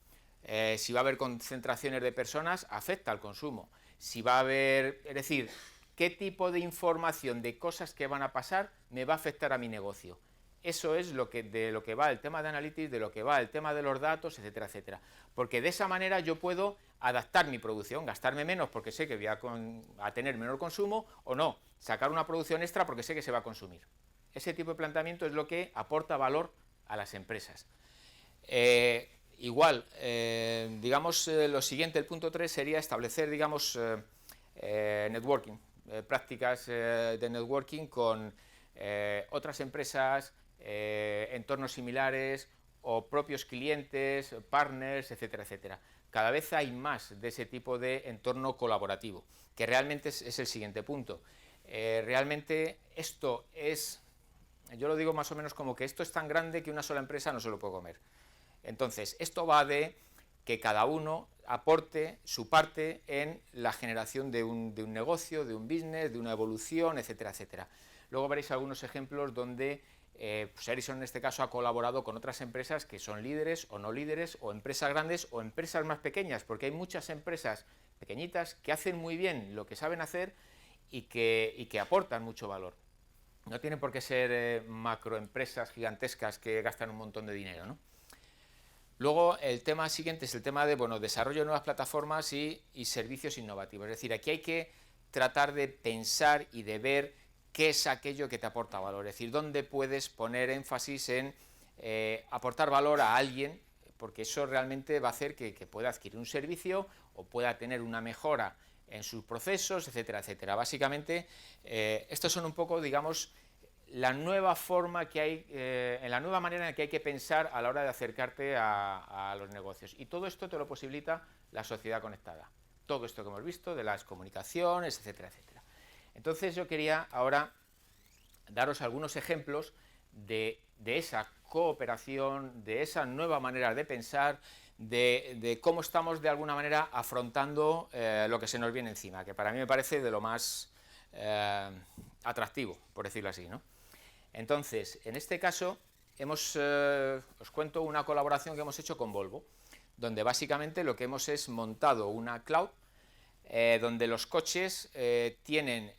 Si va a haber concentraciones de personas, afecta al consumo. Si va a haber, es decir, qué tipo de información de cosas que van a pasar me va a afectar a mi negocio. Eso es de lo que va el tema de Analytics, de lo que va el tema de los datos, etcétera, etcétera. Porque de esa manera yo puedo adaptar mi producción, gastarme menos porque sé que voy a tener menor consumo, o no, sacar una producción extra porque sé que se va a consumir. Ese tipo de planteamiento es lo que aporta valor a las empresas. Igual, digamos, lo siguiente, el punto 3, sería establecer, digamos, networking, prácticas de networking con otras empresas, entornos similares o propios clientes, partners, etcétera, etcétera. Cada vez hay más de ese tipo de entorno colaborativo, que realmente es el siguiente punto. Realmente esto es, yo lo digo más o menos como que esto es tan grande que una sola empresa no se lo puede comer. Entonces, esto va de que cada uno aporte su parte en la generación de un negocio, de un business, de una evolución, etcétera, etcétera. Luego veréis algunos ejemplos donde pues Ericsson en este caso ha colaborado con otras empresas que son líderes o no líderes, o empresas grandes o empresas más pequeñas, porque hay muchas empresas pequeñitas que hacen muy bien lo que saben hacer y que aportan mucho valor. No tienen por qué ser macroempresas gigantescas que gastan un montón de dinero, ¿no? Luego el tema siguiente es el tema de desarrollo de nuevas plataformas y servicios innovativos. Es decir, aquí hay que tratar de pensar y de ver qué es aquello que te aporta valor. Es decir, dónde puedes poner énfasis en aportar valor a alguien, porque eso realmente va a hacer que pueda adquirir un servicio o pueda tener una mejora en sus procesos, etcétera, etcétera. Básicamente, estos son un poco, digamos, la nueva forma que hay, en la nueva manera en la que hay que pensar a la hora de acercarte a los negocios. Y todo esto te lo posibilita la sociedad conectada. Todo esto que hemos visto de las comunicaciones, etcétera, etcétera. Entonces yo quería ahora daros algunos ejemplos de esa cooperación, de esa nueva manera de pensar, de cómo estamos de alguna manera afrontando lo que se nos viene encima, que para mí me parece de lo más atractivo, por decirlo así, ¿no? Entonces, en este caso, os cuento una colaboración que hemos hecho con Volvo, donde básicamente lo que hemos es montado una cloud, donde los coches tienen,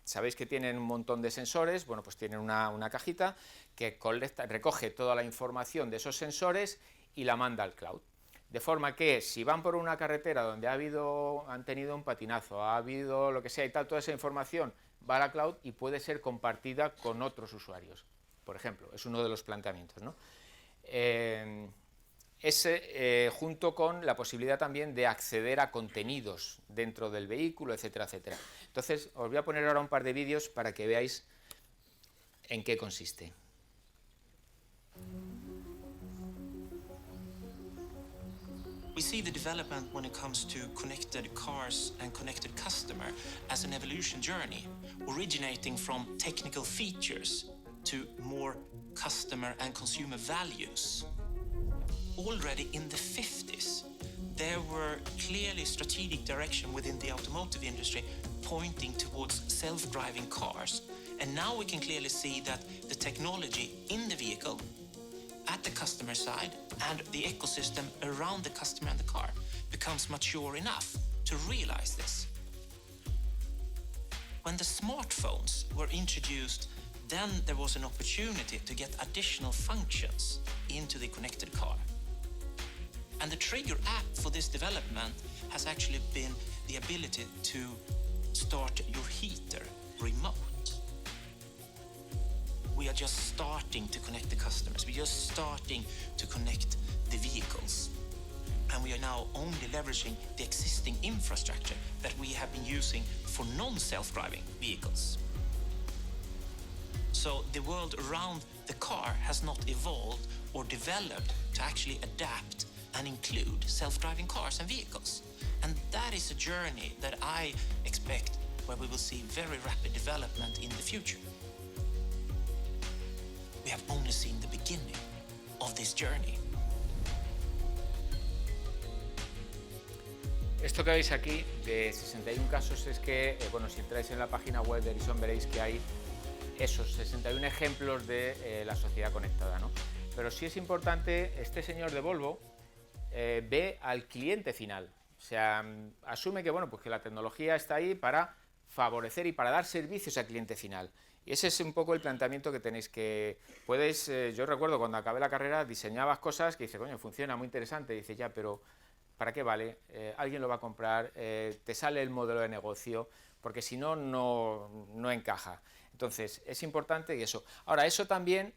sabéis que tienen un montón de sensores, bueno, pues tienen una cajita que recoge toda la información de esos sensores y la manda al cloud. De forma que si van por una carretera donde han tenido un patinazo, ha habido lo que sea y tal, toda esa información va a la cloud y puede ser compartida con otros usuarios. Por ejemplo, es uno de los planteamientos, ¿no? Junto con la posibilidad también de acceder a contenidos dentro del vehículo, etcétera, etcétera. Entonces, os voy a poner ahora un par de vídeos para que veáis en qué consiste. We see the development when it comes to connected cars and connected customer as an evolution journey, originating from technical features to more customer and consumer values. Already in the 50s, there were clearly strategic direction within the automotive industry pointing towards self-driving cars. And now we can clearly see that the technology in the vehicle, at the customer side, and the ecosystem around the customer and the car becomes mature enough to realize this. When the smartphones were introduced, then there was an opportunity to get additional functions into the connected car. And the trigger app for this development has actually been the ability to start your heater remote. We are just starting to connect the customers. We're just starting to connect the vehicles. And we are now only leveraging the existing infrastructure that we have been using for non-self-driving vehicles. So the world around the car has not evolved or developed to actually adapt and include self-driving cars and vehicles. And that is a journey that I expect where we will see very rapid development in the future. We have only seen the beginning of this journey. Esto que veis aquí de 61 casos es que, bueno, si entráis en la página web de Ericsson veréis que hay esos 61 ejemplos de la sociedad conectada, ¿no? Pero sí es importante, este señor de Volvo ve al cliente final, o sea, asume que, bueno, pues que la tecnología está ahí para favorecer y para dar servicios al cliente final. Y ese es un poco el planteamiento que tenéis que... Puedes, yo recuerdo cuando acabé la carrera diseñabas cosas que dices, coño, funciona, muy interesante, y dices, ya, pero ¿para qué vale? Alguien lo va a comprar, te sale el modelo de negocio, porque si no, no encaja. Entonces, es importante que eso... Ahora, eso también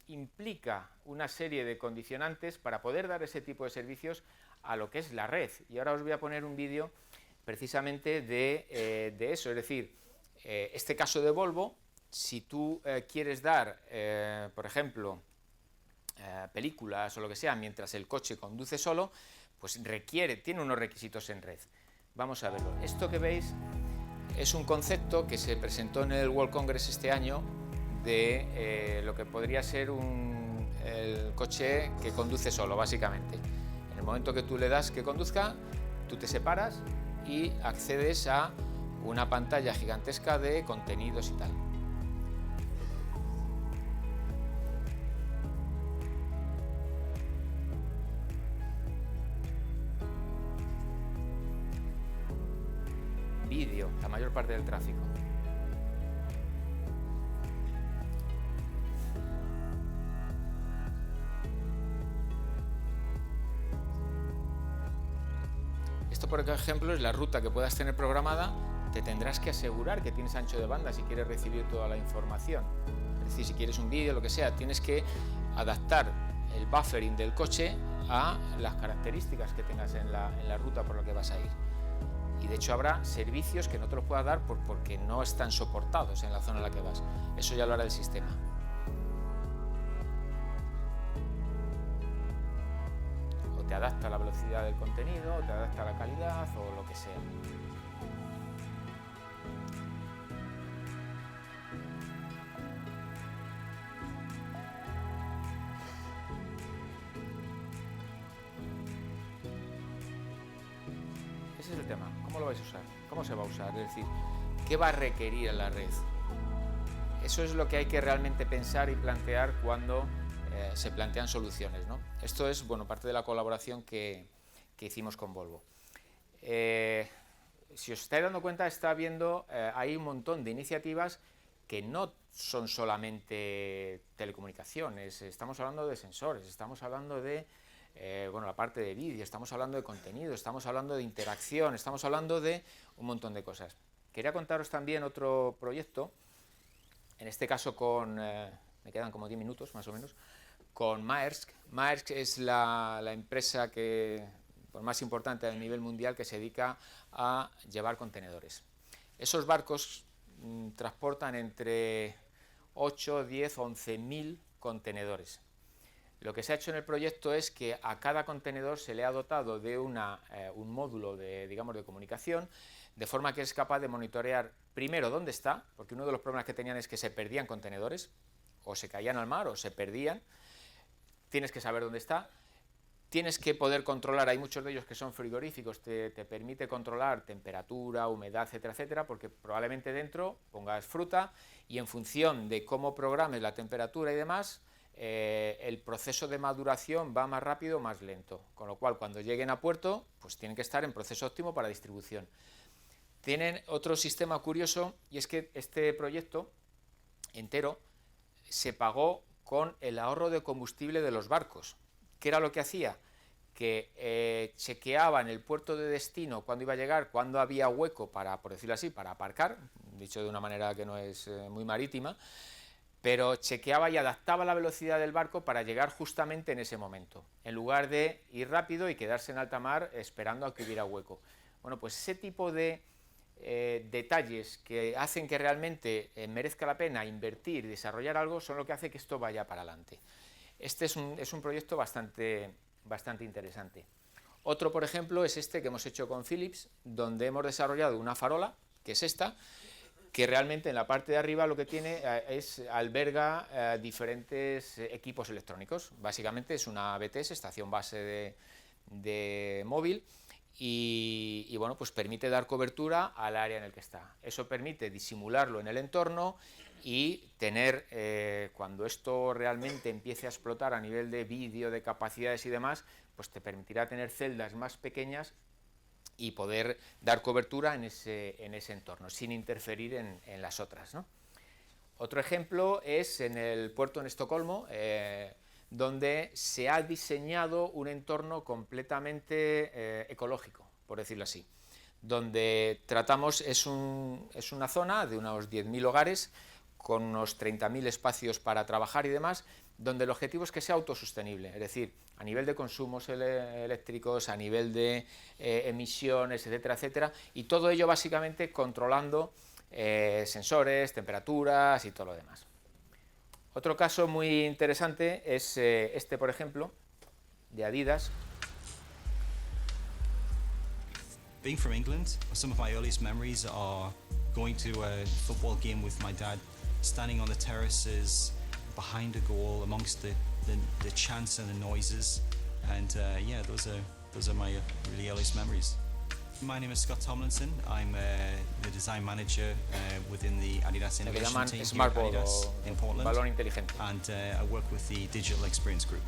implica una serie de condicionantes para poder dar ese tipo de servicios a lo que es la red. Y ahora os voy a poner un vídeo precisamente de eso, es decir, este caso de Volvo, si tú quieres dar, por ejemplo, películas o lo que sea, mientras el coche conduce solo, pues tiene unos requisitos en red. Vamos a verlo. Esto que veis es un concepto que se presentó en el World Congress este año de lo que podría ser el coche que conduce solo, básicamente. En el momento que tú le das que conduzca, tú te separas y accedes a una pantalla gigantesca de contenidos y tal. Vídeo, la mayor parte del tráfico. Esto, por ejemplo, es la ruta que puedas tener programada. Te tendrás que asegurar que tienes ancho de banda si quieres recibir toda la información. Es decir, si quieres un vídeo, lo que sea, tienes que adaptar el buffering del coche a las características que tengas en la ruta por la que vas a ir. Y de hecho habrá servicios que no te los puedas dar porque no están soportados en la zona en la que vas. Eso ya lo hará el sistema. O te adapta a la velocidad del contenido, o te adapta a la calidad, o lo que sea. Ese es el tema. ¿Cómo lo vais a usar? ¿Cómo se va a usar? Es decir, ¿qué va a requerir la red? Eso es lo que hay que realmente pensar y plantear cuando se plantean soluciones, ¿no? Esto es, bueno, parte de la colaboración que hicimos con Volvo. Si os estáis dando cuenta, está habiendo hay un montón de iniciativas que no son solamente telecomunicaciones, estamos hablando de sensores, estamos hablando de bueno, la parte de vídeo, estamos hablando de contenido, estamos hablando de interacción, estamos hablando de un montón de cosas. Quería contaros también otro proyecto, en este caso me quedan como 10 minutos más o menos, con Maersk. Maersk es la empresa más importante a nivel mundial que se dedica a llevar contenedores. Esos barcos transportan entre 8, 10, 11.000 contenedores. Lo que se ha hecho en el proyecto es que a cada contenedor se le ha dotado de un módulo de comunicación, de forma que es capaz de monitorear primero dónde está, porque uno de los problemas que tenían es que se perdían contenedores, o se caían al mar o se perdían. Tienes que saber dónde está, tienes que poder controlar, hay muchos de ellos que son frigoríficos, te permite controlar temperatura, humedad, etcétera, etcétera, porque probablemente dentro pongas fruta y en función de cómo programes la temperatura y demás, el proceso de maduración va más rápido o más lento, con lo cual cuando lleguen a puerto, pues tienen que estar en proceso óptimo para distribución. Tienen otro sistema curioso, y es que este proyecto entero se pagó con el ahorro de combustible de los barcos. ¿Qué era lo que hacía? Que chequeaba en el puerto de destino cuándo iba a llegar, cuándo había hueco para, por decirlo así, para aparcar, dicho de una manera que no es muy marítima, pero chequeaba y adaptaba la velocidad del barco para llegar justamente en ese momento, en lugar de ir rápido y quedarse en alta mar esperando a que hubiera hueco. Bueno, pues ese tipo de detalles que hacen que realmente merezca la pena invertir y desarrollar algo son lo que hace que esto vaya para adelante. Este es un proyecto bastante interesante. Otro, por ejemplo, es este que hemos hecho con Philips, donde hemos desarrollado una farola, que es esta, que realmente en la parte de arriba lo que tiene alberga diferentes equipos electrónicos. Básicamente es una BTS, estación base de móvil, y bueno, pues permite dar cobertura al área en el que está. Eso permite disimularlo en el entorno y tener, cuando esto realmente empiece a explotar a nivel de vídeo, de capacidades y demás, pues te permitirá tener celdas más pequeñas y poder dar cobertura en ese entorno, sin interferir en las otras, ¿no? Otro ejemplo es en el puerto en Estocolmo, donde se ha diseñado un entorno completamente ecológico, por decirlo así, donde tratamos, es una zona de unos 10.000 hogares, con unos 30.000 espacios para trabajar y demás, donde el objetivo es que sea autosostenible, es decir, a nivel de consumos eléctricos, a nivel de emisiones, etcétera, etcétera, y todo ello básicamente controlando sensores, temperaturas y todo lo demás. Otro caso muy interesante es este, por ejemplo, de Adidas. Being from England, some of my earliest memories are going to a football game with my dad, standing on the terraces behind a goal amongst the chants and the noises, and yeah, those are my really earliest memories. My name is Scott Tomlinson. I'm the design manager within the Adidas Innovation Team here at Adidas in Portland, balón inteligente. and I work with the Digital Experience Group.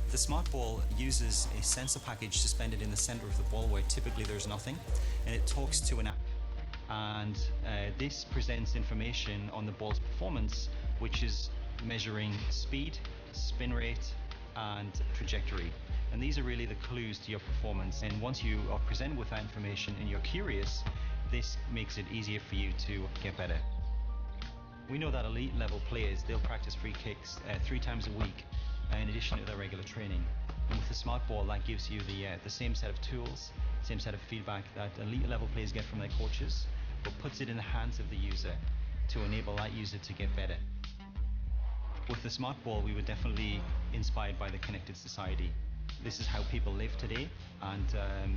The Smart Ball uses a sensor package suspended in the center of the ball where typically there's nothing, and it talks to an app. And this presents information on the ball's performance, which is measuring speed, spin rate, and trajectory. And these are really the clues to your performance. And once you are presented with that information and you're curious, this makes it easier for you to get better. We know that elite level players, they'll practice free kicks 3 times a week in addition to their regular training. And with the Smart Ball, that gives you the same set of tools, same set of feedback that elite level players get from their coaches, but puts it in the hands of the user to enable that user to get better. With the Smart Ball, we were definitely inspired by the connected society. This is how people live today, and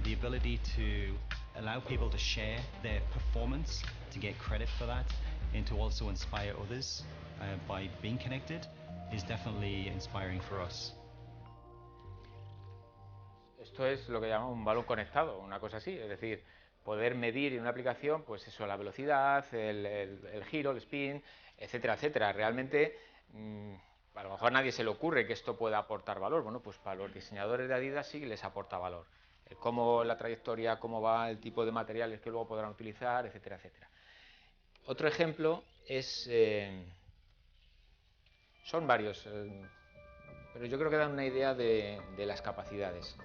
the ability to allow people to share their performance, to get credit for that, and to also inspire others by being connected is definitely inspiring for us. Esto es lo que llamamos un balón conectado, una cosa así, es decir, poder medir en una aplicación, pues eso, la velocidad, el giro, el spin, etcétera, etcétera. Realmente, a lo mejor a nadie se le ocurre que esto pueda aportar valor. Bueno, pues para los diseñadores de Adidas sí les aporta valor. Cómo la trayectoria, cómo va, el tipo de materiales que luego podrán utilizar, etcétera, etcétera. Otro ejemplo es... son varios, pero yo creo que dan una idea de las capacidades.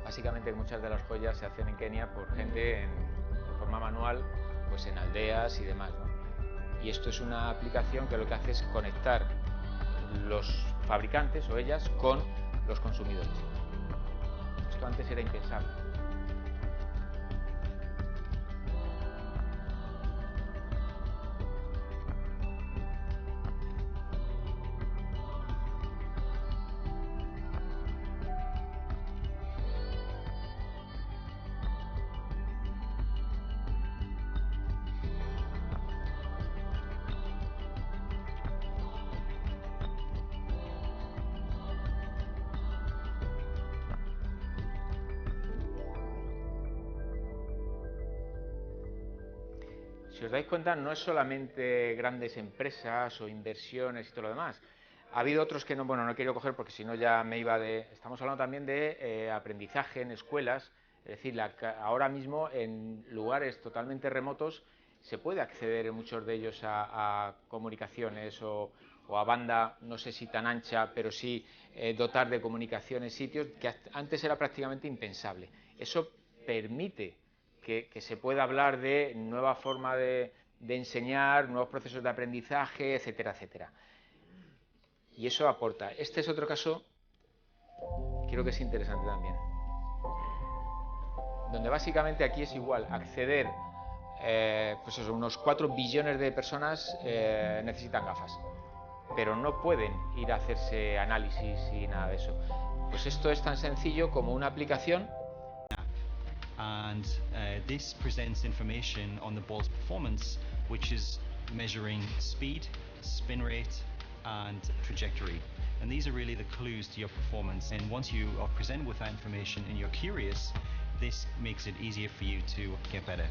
Básicamente muchas de las joyas se hacen en Kenia por gente de forma manual, pues en aldeas y demás, ¿no? Y esto es una aplicación que lo que hace es conectar los fabricantes o ellas con los consumidores. Esto antes era impensable. Si os dais cuenta, no es solamente grandes empresas o inversiones y todo lo demás. Ha habido otros que no, bueno, no he querido coger porque si no ya me iba de... Estamos hablando también de aprendizaje en escuelas, es decir, ahora mismo en lugares totalmente remotos se puede acceder en muchos de ellos a comunicaciones o a banda, no sé si tan ancha, pero sí dotar de comunicaciones sitios que antes era prácticamente impensable. Eso permite que se pueda hablar de nueva forma de enseñar, nuevos procesos de aprendizaje, etcétera, etcétera. Y eso aporta. Este es otro caso creo que es interesante también. Donde básicamente aquí es igual, acceder, pues eso, unos 4 billones de personas necesitan gafas, pero no pueden ir a hacerse análisis y nada de eso. Pues esto es tan sencillo como una aplicación. And this presents information on the ball's performance, which is measuring speed, spin rate, and trajectory. And these are really the clues to your performance. And once you are presented with that information and you're curious, this makes it easier for you to get better.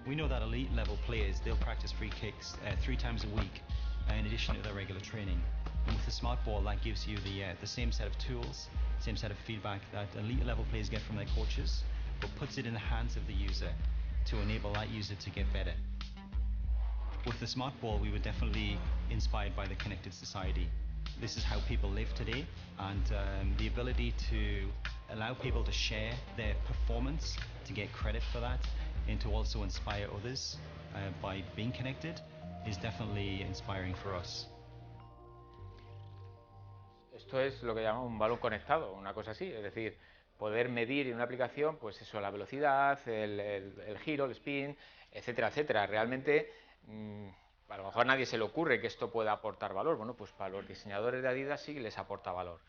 We know that elite level players, they'll practice free kicks 3 times a week in addition to their regular training. And with the smart ball, that gives you the same set of tools, same set of feedback that elite level players get from their coaches, but puts it in the hands of the user to enable that user to get better. With the smart ball, we were definitely inspired by the connected society. This is how people live today, and the ability to allow people to share their performance, to get credit for that, and to also inspire others by being connected is definitely inspiring for us. Esto es lo que llamamos un balón conectado, una cosa así, es decir, poder medir en una aplicación, pues eso, la velocidad, el giro, el spin, etcétera, etcétera. Realmente, a lo mejor a nadie se le ocurre que esto pueda aportar valor. Bueno, pues para los diseñadores de Adidas sí les aporta valor.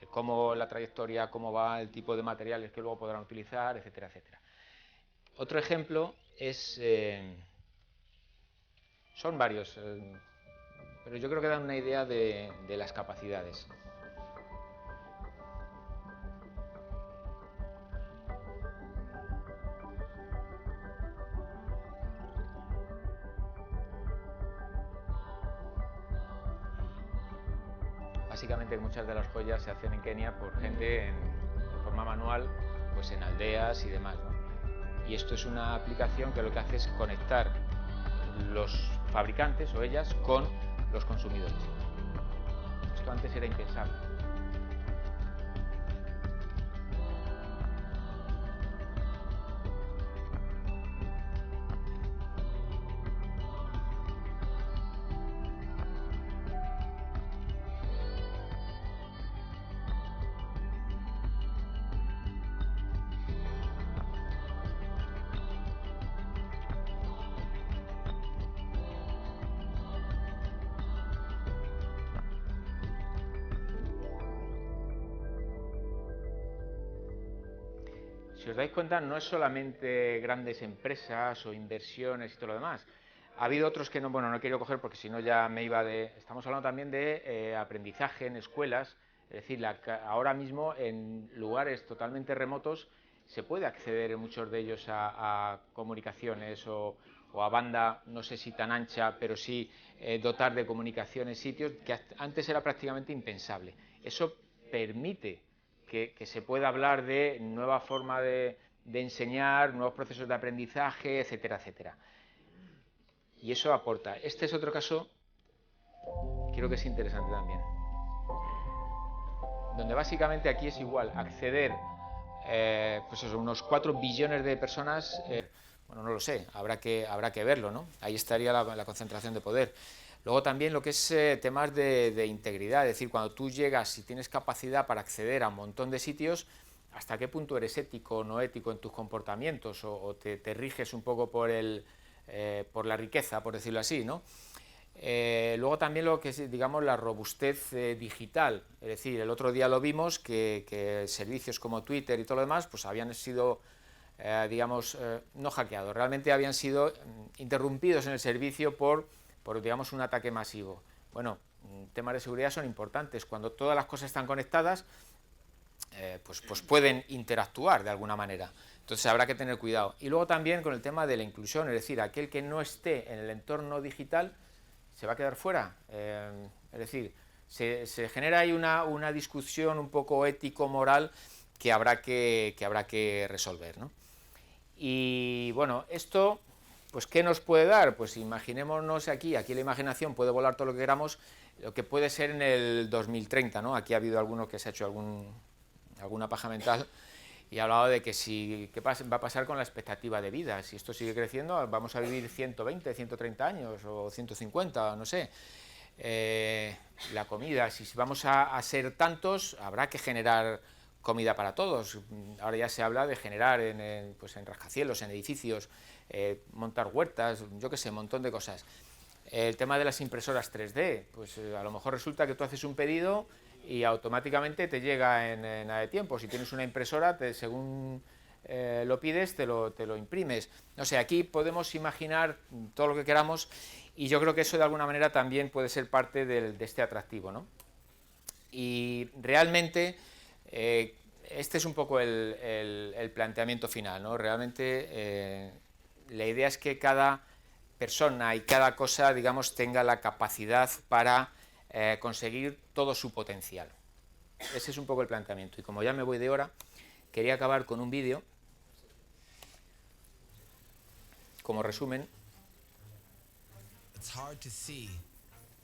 Cómo la trayectoria, cómo va el tipo de materiales que luego podrán utilizar, etcétera, etcétera. Otro ejemplo es, son varios, pero yo creo que dan una idea de las capacidades. Básicamente muchas de las joyas se hacen en Kenia por gente de forma manual, pues en aldeas y demás, ¿no? Y esto es una aplicación que lo que hace es conectar los fabricantes o ellas con los consumidores. Esto antes era impensable. Si os dais cuenta, no es solamente grandes empresas o inversiones y todo lo demás. Ha habido otros que no, bueno, no he querido coger porque si no ya me iba de... Estamos hablando también de aprendizaje en escuelas, es decir, ahora mismo en lugares totalmente remotos se puede acceder en muchos de ellos a comunicaciones o a banda, no sé si tan ancha, pero sí dotar de comunicaciones sitios que antes era prácticamente impensable. Eso permite que se pueda hablar de nueva forma de enseñar, nuevos procesos de aprendizaje, etcétera, etcétera. Y eso aporta. Este es otro caso, creo que es interesante también. Donde básicamente aquí es igual, acceder, pues eso, unos 4 billones de personas, bueno, no lo sé, habrá que verlo, ¿no? Ahí estaría la concentración de poder. Luego también lo que es temas de integridad, es decir, cuando tú llegas y tienes capacidad para acceder a un montón de sitios, ¿hasta qué punto eres ético o no ético en tus comportamientos? O te riges un poco por la riqueza, por decirlo así, ¿no? Luego también lo que es, digamos, la robustez digital, es decir, el otro día lo vimos que servicios como Twitter y todo lo demás, pues habían sido, digamos, no hackeados, realmente habían sido interrumpidos en el servicio por digamos, un ataque masivo. Bueno, temas de seguridad son importantes. Cuando todas las cosas están conectadas, pues pueden interactuar de alguna manera. Entonces habrá que tener cuidado. Y luego también con el tema de la inclusión, es decir, aquel que no esté en el entorno digital se va a quedar fuera. Es decir, se genera ahí una discusión un poco ético-moral que habrá que resolver, ¿no? Y bueno, esto... Pues, ¿qué nos puede dar? Pues imaginémonos aquí la imaginación puede volar todo lo que queramos, lo que puede ser en el 2030, ¿no? Aquí ha habido alguno que se ha hecho alguna paja mental y ha hablado de que qué va a pasar con la expectativa de vida. Si esto sigue creciendo, vamos a vivir 120, 130 años o 150, no sé. la comida. Si vamos a ser tantos, habrá que generar comida para todos. Ahora ya se habla de generar pues en rascacielos, en edificios, montar huertas, yo qué sé, un montón de cosas. El tema de las impresoras 3D, pues a lo mejor resulta que tú haces un pedido y automáticamente te llega en nada de tiempo. Si tienes una impresora, según lo pides, te lo imprimes. No sé, aquí podemos imaginar todo lo que queramos y yo creo que eso de alguna manera también puede ser parte de este atractivo, ¿no? Y realmente este es un poco el planteamiento final, ¿no? Realmente la idea es que cada persona y cada cosa, digamos, tenga la capacidad para conseguir todo su potencial. Ese es un poco el planteamiento. Y como ya me voy de hora, quería acabar con un vídeo como resumen. It's hard to see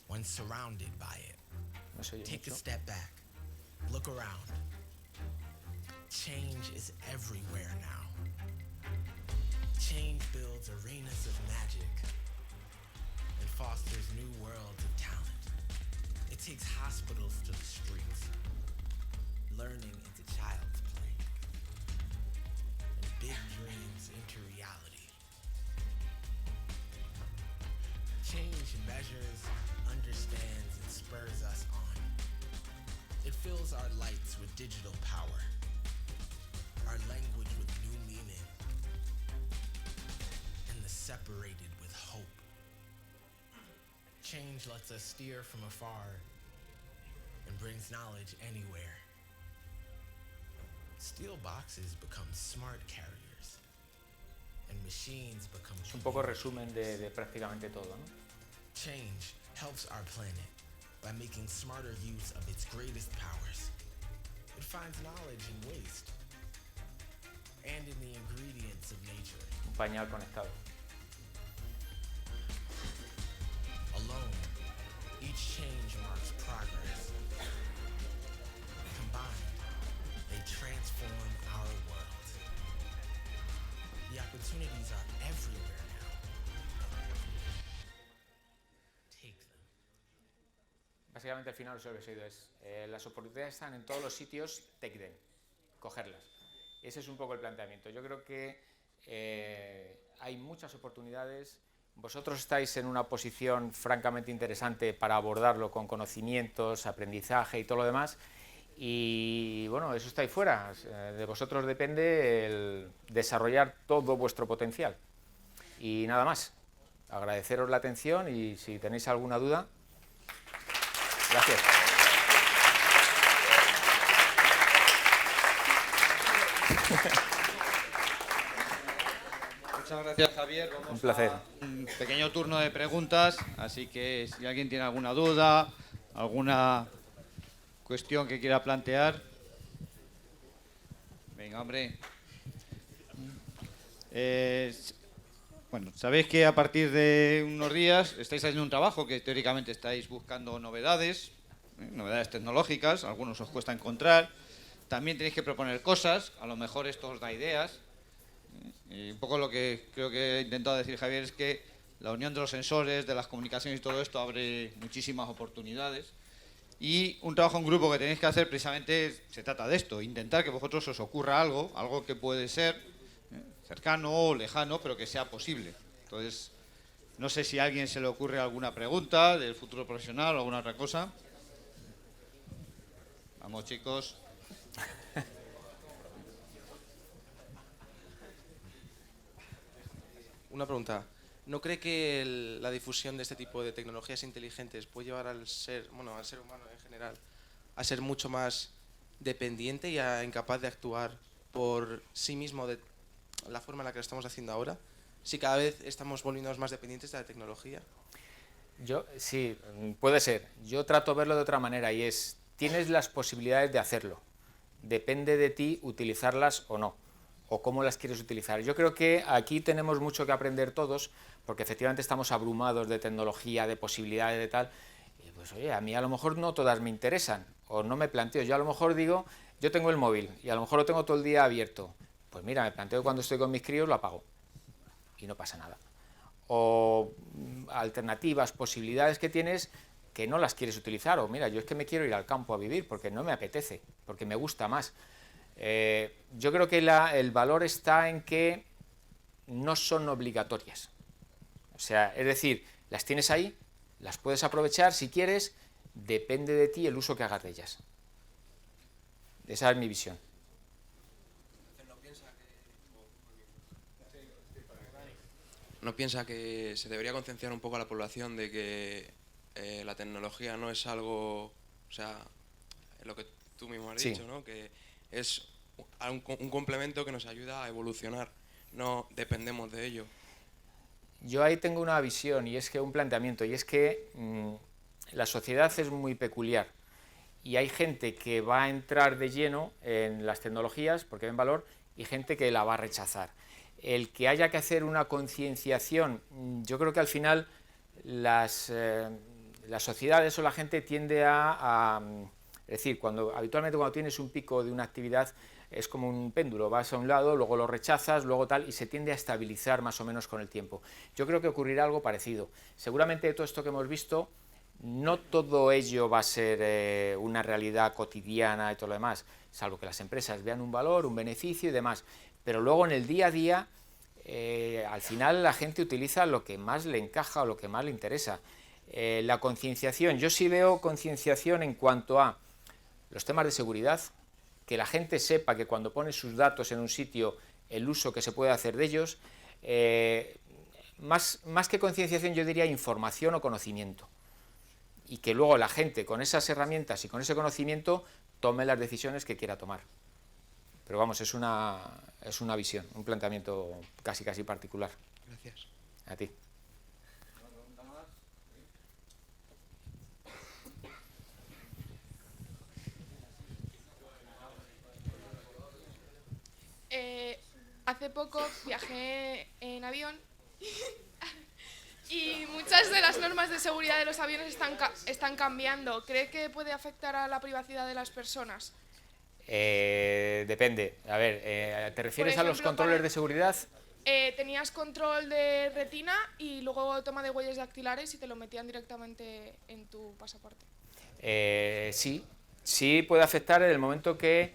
when surrounded by it. No se oye Take a mucho. step back. Look around. Change is everywhere now. Change builds arenas of magic and fosters new worlds of talent. It takes hospitals to the streets, learning into child's play, and big dreams into reality. Change measures, understands, and spurs us on. It fills our lights with digital power, our language with new meaning, and the separated with hope. Change lets us steer from afar and brings knowledge anywhere. Steel boxes become smart carriers, and machines become Es un poco resumen de prácticamente todo, ¿no? Change helps our planet by making smarter use of its greatest powers. It finds knowledge in waste and in the ingredients of nature. Un pañal conectado. Alone, each change marks progress. Combined, they transform our world. The opportunities are everywhere now. Take them. Básicamente al final lo que he oído es las oportunidades están en todos los sitios, take them, cogerlas. Ese es un poco el planteamiento. Yo creo que hay muchas oportunidades. Vosotros estáis en una posición francamente interesante para abordarlo con conocimientos, aprendizaje y todo lo demás. Y bueno, eso está ahí fuera. De vosotros depende el desarrollar todo vuestro potencial. Y nada más. Agradeceros la atención y si tenéis alguna duda. Gracias. Muchas gracias, Javier. Vamos Un placer. a un pequeño turno de preguntas, así que si alguien tiene alguna duda, alguna cuestión que quiera plantear. Venga, hombre. Bueno, sabéis que a partir de unos días estáis haciendo un trabajo que teóricamente estáis buscando novedades, novedades tecnológicas, algunos os cuesta encontrar. También tenéis que proponer cosas, a lo mejor esto os da ideas. Y un poco lo que creo que he intentado decir Javier es que la unión de los sensores, de las comunicaciones y todo esto abre muchísimas oportunidades. Y un trabajo en grupo que tenéis que hacer precisamente se trata de esto, intentar que vosotros os ocurra algo, algo que puede ser cercano o lejano, pero que sea posible. Entonces, no sé si a alguien se le ocurre alguna pregunta del futuro profesional o alguna otra cosa. Vamos, chicos. Una pregunta. ¿No cree que la difusión de este tipo de tecnologías inteligentes puede llevar al ser humano en general a ser mucho más dependiente y incapaz de actuar por sí mismo de la forma en la que lo estamos haciendo ahora? Si cada vez estamos volviéndonos más dependientes de la tecnología. Sí, puede ser. Yo trato de verlo de otra manera y es, tienes las posibilidades de hacerlo. Depende de ti utilizarlas o no, o cómo las quieres utilizar. Yo creo que aquí tenemos mucho que aprender todos, porque efectivamente estamos abrumados de tecnología, de posibilidades, de tal. Y pues oye, a mí a lo mejor no todas me interesan, o no me planteo. Yo a lo mejor digo, yo tengo el móvil y a lo mejor lo tengo todo el día abierto. Pues mira, me planteo que cuando estoy con mis críos lo apago y no pasa nada. O alternativas, posibilidades que tienes que no las quieres utilizar, o mira, yo es que me quiero ir al campo a vivir porque no me apetece, porque me gusta más. Yo creo que el valor está en que no son obligatorias. O sea, es decir, las tienes ahí, las puedes aprovechar si quieres, depende de ti el uso que hagas de ellas. Esa es mi visión. ¿No piensa que se debería concienciar un poco a la población de que la tecnología no es algo, o sea, lo que tú mismo has dicho, ¿no? Que es un complemento que nos ayuda a evolucionar, no dependemos de ello? Yo ahí tengo una visión y es que un planteamiento, y es que la sociedad es muy peculiar y hay gente que va a entrar de lleno en las tecnologías porque ven valor y gente que la va a rechazar. El que haya que hacer una concienciación, yo creo que al final las sociedades o la gente tiende es decir, habitualmente cuando tienes un pico de una actividad es como un péndulo, vas a un lado, luego lo rechazas, luego tal, y se tiende a estabilizar más o menos con el tiempo. Yo creo que ocurrirá algo parecido. Seguramente de todo esto que hemos visto, no todo ello va a ser una realidad cotidiana y todo lo demás, salvo que las empresas vean un valor, un beneficio y demás. Pero luego en el día a día, al final la gente utiliza lo que más le encaja o lo que más le interesa. La concienciación, yo sí veo concienciación en cuanto a los temas de seguridad, que la gente sepa que cuando pone sus datos en un sitio, el uso que se puede hacer de ellos, más que concienciación yo diría información o conocimiento. Y que luego la gente con esas herramientas y con ese conocimiento tome las decisiones que quiera tomar. Pero vamos, es una visión, un planteamiento casi particular. Gracias. A ti. Hace poco viajé en avión y muchas de las normas de seguridad de los aviones están cambiando. ¿Cree que puede afectar a la privacidad de las personas? Depende. A ver, ¿te refieres Por ejemplo, a los controles de seguridad? Tenías control de retina y luego toma de huellas dactilares y te lo metían directamente en tu pasaporte. Sí puede afectar en el momento que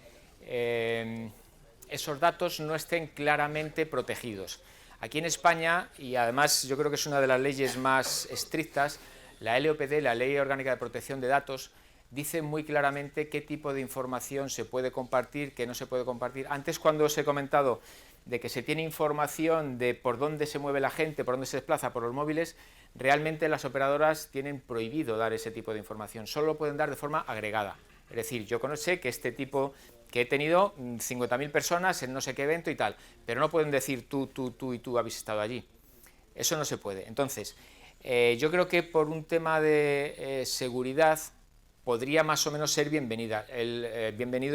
esos datos no estén claramente protegidos. Aquí en España, y además yo creo que es una de las leyes más estrictas, la LOPD, la Ley Orgánica de Protección de Datos, dice muy claramente qué tipo de información se puede compartir, qué no se puede compartir. Antes, cuando os he comentado de que se tiene información de por dónde se mueve la gente, por dónde se desplaza, por los móviles, realmente las operadoras tienen prohibido dar ese tipo de información, solo lo pueden dar de forma agregada. Es decir, yo sé que este tipo, que he tenido 50.000 personas en no sé qué evento y tal, pero no pueden decir tú y tú habéis estado allí. Eso no se puede. Entonces, yo creo que por un tema de seguridad podría más o menos ser bienvenido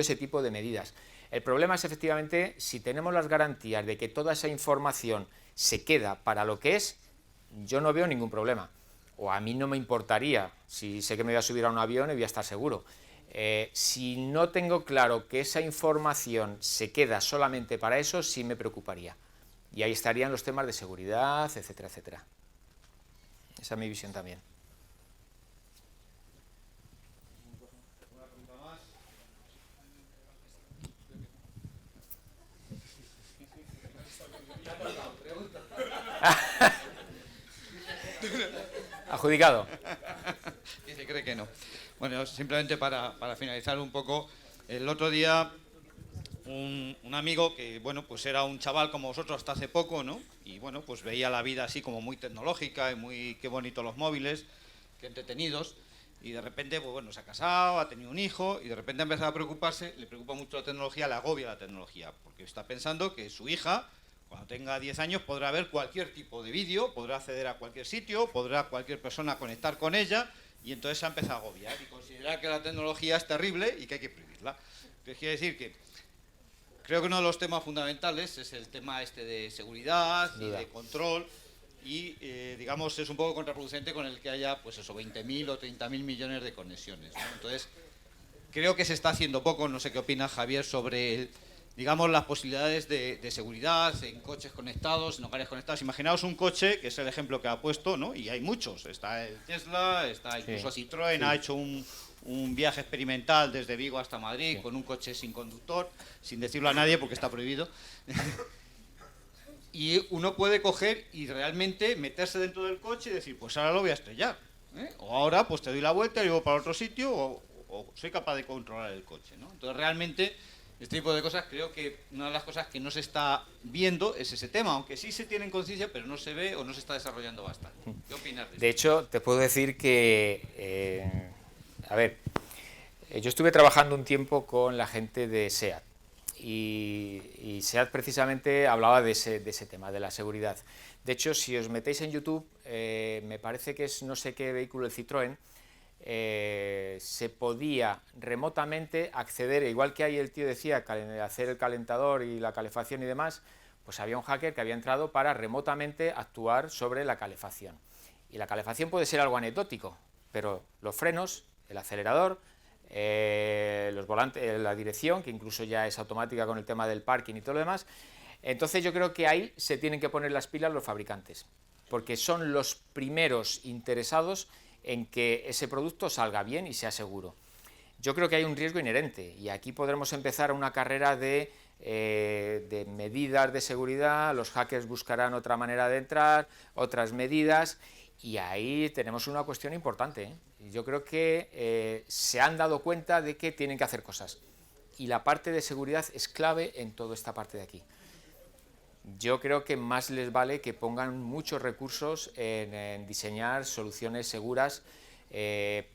ese tipo de medidas. El problema es efectivamente si tenemos las garantías de que toda esa información se queda para lo que es, yo no veo ningún problema. O a mí no me importaría, si sé que me voy a subir a un avión y voy a estar seguro. Si no tengo claro que esa información se queda solamente para eso, sí me preocuparía. Y ahí estarían los temas de seguridad, etcétera, etcétera. Esa es mi visión también. Adjudicado. Y se cree que no. Bueno, simplemente para finalizar un poco, el otro día un amigo que, bueno, pues era un chaval como vosotros hasta hace poco, ¿no? Y bueno, pues veía la vida así como muy tecnológica y muy, qué bonito los móviles, qué entretenidos. Y de repente, pues bueno, se ha casado, ha tenido un hijo y de repente ha empezado a preocuparse, le preocupa mucho la tecnología, le agobia la tecnología, porque está pensando que su hija, cuando tenga 10 años, podrá ver cualquier tipo de vídeo, podrá acceder a cualquier sitio, podrá cualquier persona conectar con ella, y entonces se ha empezado a agobiar y considerar que la tecnología es terrible y que hay que prohibirla. Entonces quiere decir que creo que uno de los temas fundamentales es el tema este de seguridad y de control, y digamos es un poco contraproducente con el que haya pues eso, 20.000 o 30.000 millones de conexiones, ¿no? Entonces creo que se está haciendo poco, no sé qué opina Javier sobre digamos, las posibilidades de seguridad en coches conectados, en hogares conectados. Imaginaos un coche, que es el ejemplo que ha puesto, ¿no? Y hay muchos. Está el Tesla, está incluso Citroën, ha hecho un viaje experimental desde Vigo hasta Madrid con un coche sin conductor, sin decirlo a nadie porque está prohibido. Y uno puede coger y realmente meterse dentro del coche y decir, pues ahora lo voy a estrellar, ¿eh? O ahora pues te doy la vuelta y llevo para otro sitio, o soy capaz de controlar el coche, ¿no? Entonces realmente este tipo de cosas, creo que una de las cosas que no se está viendo es ese tema, aunque sí se tiene en conciencia, pero no se ve o no se está desarrollando bastante. ¿Qué opinas de esto? De hecho, te puedo decir que, yo estuve trabajando un tiempo con la gente de SEAT y SEAT precisamente hablaba de ese tema, de la seguridad. De hecho, si os metéis en YouTube, me parece que es no sé qué vehículo, el Citroën, se podía remotamente acceder, igual que ahí el tío decía hacer el calentador y la calefacción y demás, pues había un hacker que había entrado para remotamente actuar sobre la calefacción. Y la calefacción puede ser algo anecdótico, pero los frenos, el acelerador, los volantes, la dirección, que incluso ya es automática con el tema del parking y todo lo demás. Entonces yo creo que ahí se tienen que poner las pilas los fabricantes, porque son los primeros interesados en que ese producto salga bien y sea seguro. Yo creo que hay un riesgo inherente y aquí podremos empezar una carrera de medidas de seguridad. Los hackers buscarán otra manera de entrar, otras medidas, y ahí tenemos una cuestión importante, ¿eh? Yo creo que se han dado cuenta de que tienen que hacer cosas y la parte de seguridad es clave en toda esta parte de aquí. Yo creo que más les vale que pongan muchos recursos en diseñar soluciones seguras,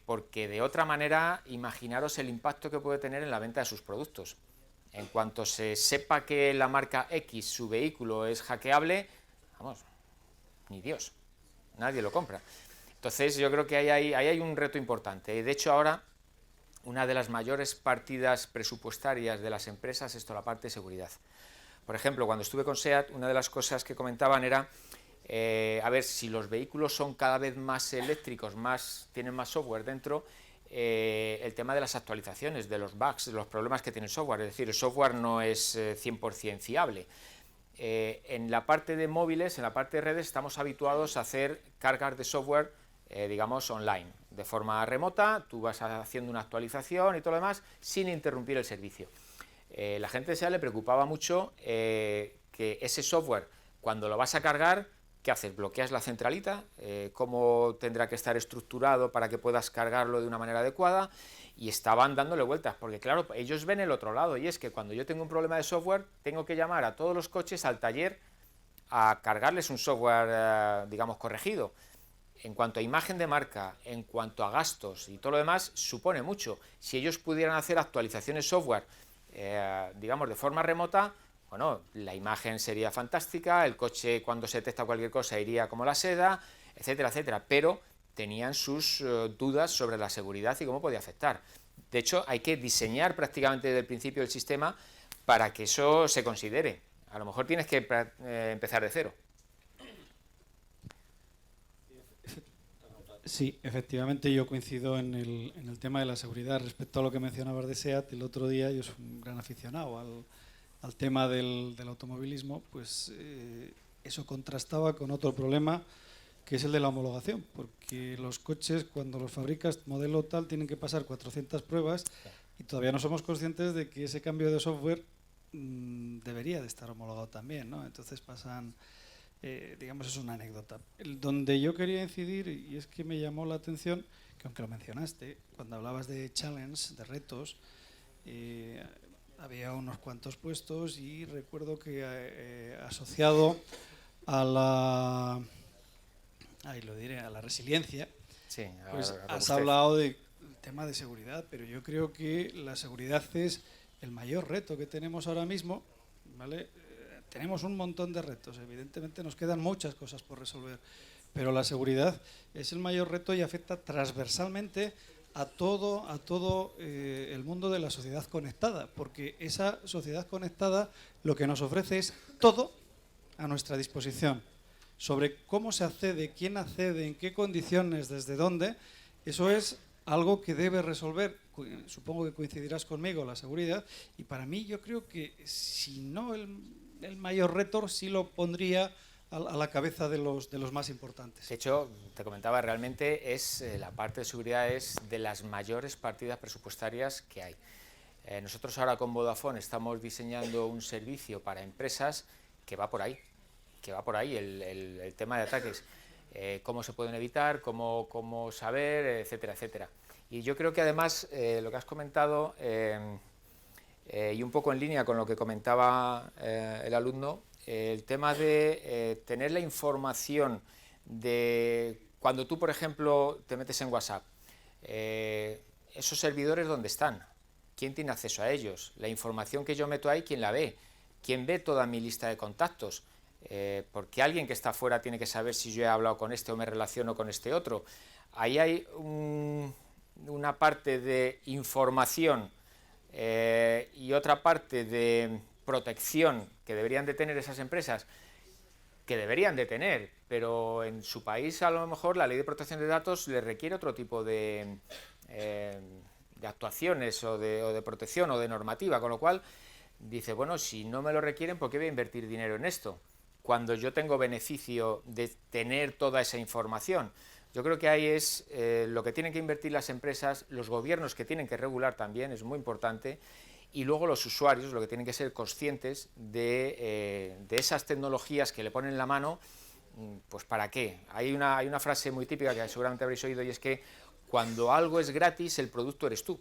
porque de otra manera, imaginaros el impacto que puede tener en la venta de sus productos. En cuanto se sepa que la marca X, su vehículo, es hackeable, vamos, ni Dios, nadie lo compra. Entonces yo creo que ahí hay un reto importante. De hecho, ahora una de las mayores partidas presupuestarias de las empresas es toda la parte de seguridad. Por ejemplo, cuando estuve con SEAT, una de las cosas que comentaban era, a ver, si los vehículos son cada vez más eléctricos, tienen más software dentro, el tema de las actualizaciones, de los bugs, de los problemas que tiene el software, es decir, el software no es 100% fiable. En la parte de móviles, en la parte de redes, estamos habituados a hacer cargas de software, digamos, online, de forma remota. Tú vas haciendo una actualización y todo lo demás sin interrumpir el servicio. La gente de SEAT le preocupaba mucho que ese software, cuando lo vas a cargar, ¿qué haces? ¿Bloqueas la centralita? ¿Cómo tendrá que estar estructurado para que puedas cargarlo de una manera adecuada? Y estaban dándole vueltas, porque claro, ellos ven el otro lado, y es que cuando yo tengo un problema de software, tengo que llamar a todos los coches al taller a cargarles un software, digamos, corregido. En cuanto a imagen de marca, en cuanto a gastos y todo lo demás, supone mucho. Si ellos pudieran hacer actualizaciones software, digamos, de forma remota, bueno, la imagen sería fantástica, el coche cuando se detecta cualquier cosa iría como la seda, etcétera, etcétera, pero tenían sus dudas sobre la seguridad y cómo podía afectar. De hecho, hay que diseñar prácticamente desde el principio el sistema para que eso se considere. A lo mejor tienes que empezar de cero. Sí, efectivamente yo coincido en el tema de la seguridad. Respecto a lo que mencionabas de SEAT, el otro día yo soy un gran aficionado al tema del automovilismo, pues eso contrastaba con otro problema que es el de la homologación, porque los coches cuando los fabricas modelo tal tienen que pasar 400 pruebas y todavía no somos conscientes de que ese cambio de software debería de estar homologado también, ¿no? Entonces pasan... digamos, es una anécdota. Donde yo quería incidir, y es que me llamó la atención, que aunque lo mencionaste, cuando hablabas de challenge, de retos, había unos cuantos puestos y recuerdo que asociado a la... ahí lo diré, a la resiliencia, sí, pues has hablado del tema de seguridad, pero yo creo que la seguridad es el mayor reto que tenemos ahora mismo, ¿vale? Tenemos un montón de retos, evidentemente nos quedan muchas cosas por resolver, pero la seguridad es el mayor reto y afecta transversalmente a todo el mundo de la sociedad conectada, porque esa sociedad conectada lo que nos ofrece es todo a nuestra disposición. Sobre cómo se accede, quién accede, en qué condiciones, desde dónde, eso es algo que debe resolver supongo que coincidirás conmigo, la seguridad, y para mí yo creo que si no el mayor reto sí lo pondría a la cabeza de los más importantes. De hecho, te comentaba, realmente la parte de seguridad es de las mayores partidas presupuestarias que hay. Nosotros ahora con Vodafone estamos diseñando un servicio para empresas que va por ahí, el tema de ataques, cómo se pueden evitar, cómo saber, etcétera, etcétera. Y yo creo que además lo que has comentado, y un poco en línea con lo que comentaba el alumno, el tema de tener la información de cuando tú, por ejemplo, te metes en WhatsApp, esos servidores, ¿dónde están? ¿Quién tiene acceso a ellos? La información que yo meto ahí, ¿quién la ve? ¿Quién ve toda mi lista de contactos? Porque alguien que está fuera tiene que saber si yo he hablado con este o me relaciono con este otro. Ahí hay una parte de información y otra parte de protección que deberían de tener esas empresas, que deberían de tener, pero en su país a lo mejor la ley de protección de datos le requiere otro tipo de actuaciones o de protección o de normativa, con lo cual dice, bueno, si no me lo requieren, ¿por qué voy a invertir dinero en esto? Cuando yo tengo beneficio de tener toda esa información. Yo creo que ahí es lo que tienen que invertir las empresas, los gobiernos que tienen que regular también, es muy importante, y luego los usuarios, lo que tienen que ser conscientes de esas tecnologías que le ponen en la mano, pues ¿para qué? Hay una frase muy típica que seguramente habréis oído, y es que cuando algo es gratis, el producto eres tú.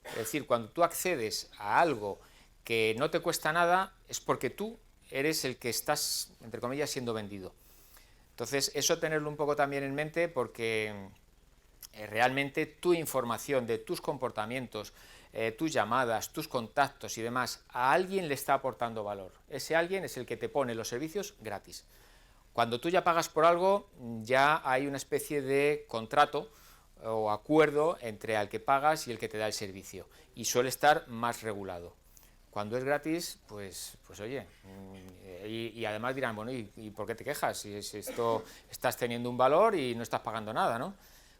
Es decir, cuando tú accedes a algo que no te cuesta nada, es porque tú eres el que estás, entre comillas, siendo vendido. Entonces, eso tenerlo un poco también en mente, porque realmente tu información de tus comportamientos, tus llamadas, tus contactos y demás, a alguien le está aportando valor. Ese alguien es el que te pone los servicios gratis. Cuando tú ya pagas por algo, ya hay una especie de contrato o acuerdo entre al que pagas y el que te da el servicio, y suele estar más regulado. Cuando es gratis, pues oye, y además dirán, bueno, ¿y por qué te quejas? Si esto estás teniendo un valor y no estás pagando nada, ¿no?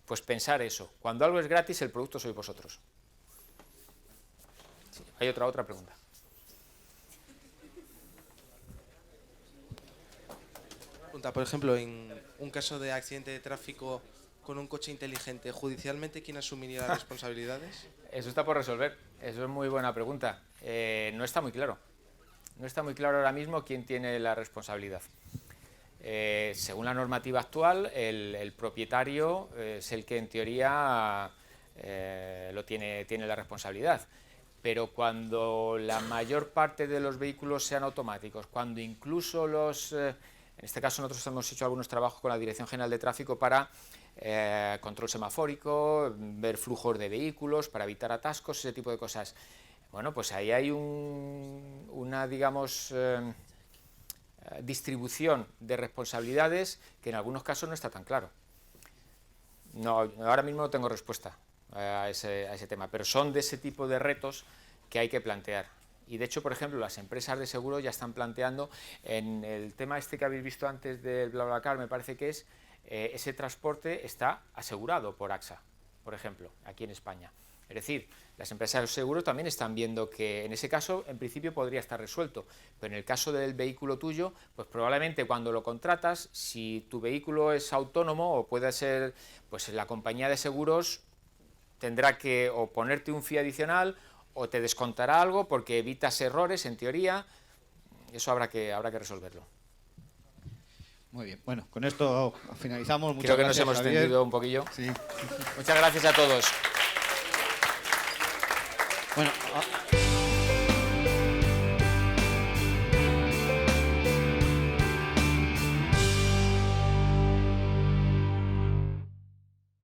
Pues pensar eso, cuando algo es gratis, el producto sois vosotros. Sí, hay otra pregunta. Por ejemplo, en un caso de accidente de tráfico con un coche inteligente, judicialmente, ¿quién asumiría las responsabilidades? Eso está por resolver, eso es muy buena pregunta. No está muy claro. No está muy claro ahora mismo quién tiene la responsabilidad. Según la normativa actual, el propietario es el que en teoría tiene la responsabilidad. Pero cuando la mayor parte de los vehículos sean automáticos, cuando incluso en este caso nosotros hemos hecho algunos trabajos con la Dirección General de Tráfico para control semafórico, ver flujos de vehículos, para evitar atascos, ese tipo de cosas. Bueno, pues ahí hay una, digamos, distribución de responsabilidades que en algunos casos no está tan claro. No, ahora mismo no tengo respuesta a ese tema, pero son de ese tipo de retos que hay que plantear. Y de hecho, por ejemplo, las empresas de seguro ya están planteando, en el tema este que habéis visto antes del BlaBlaCar, me parece que ese transporte está asegurado por AXA, por ejemplo, aquí en España. Es decir, las empresas de seguro también están viendo que en ese caso, en principio, podría estar resuelto, pero en el caso del vehículo tuyo, pues probablemente cuando lo contratas, si tu vehículo es autónomo o puede ser, pues la compañía de seguros tendrá que o ponerte un fee adicional o te descontará algo porque evitas errores, en teoría. Eso habrá que resolverlo. Muy bien, bueno, con esto finalizamos. Muchas Creo que gracias, nos hemos Javier. extendido un poquillo. Sí. Muchas gracias a todos. Bueno,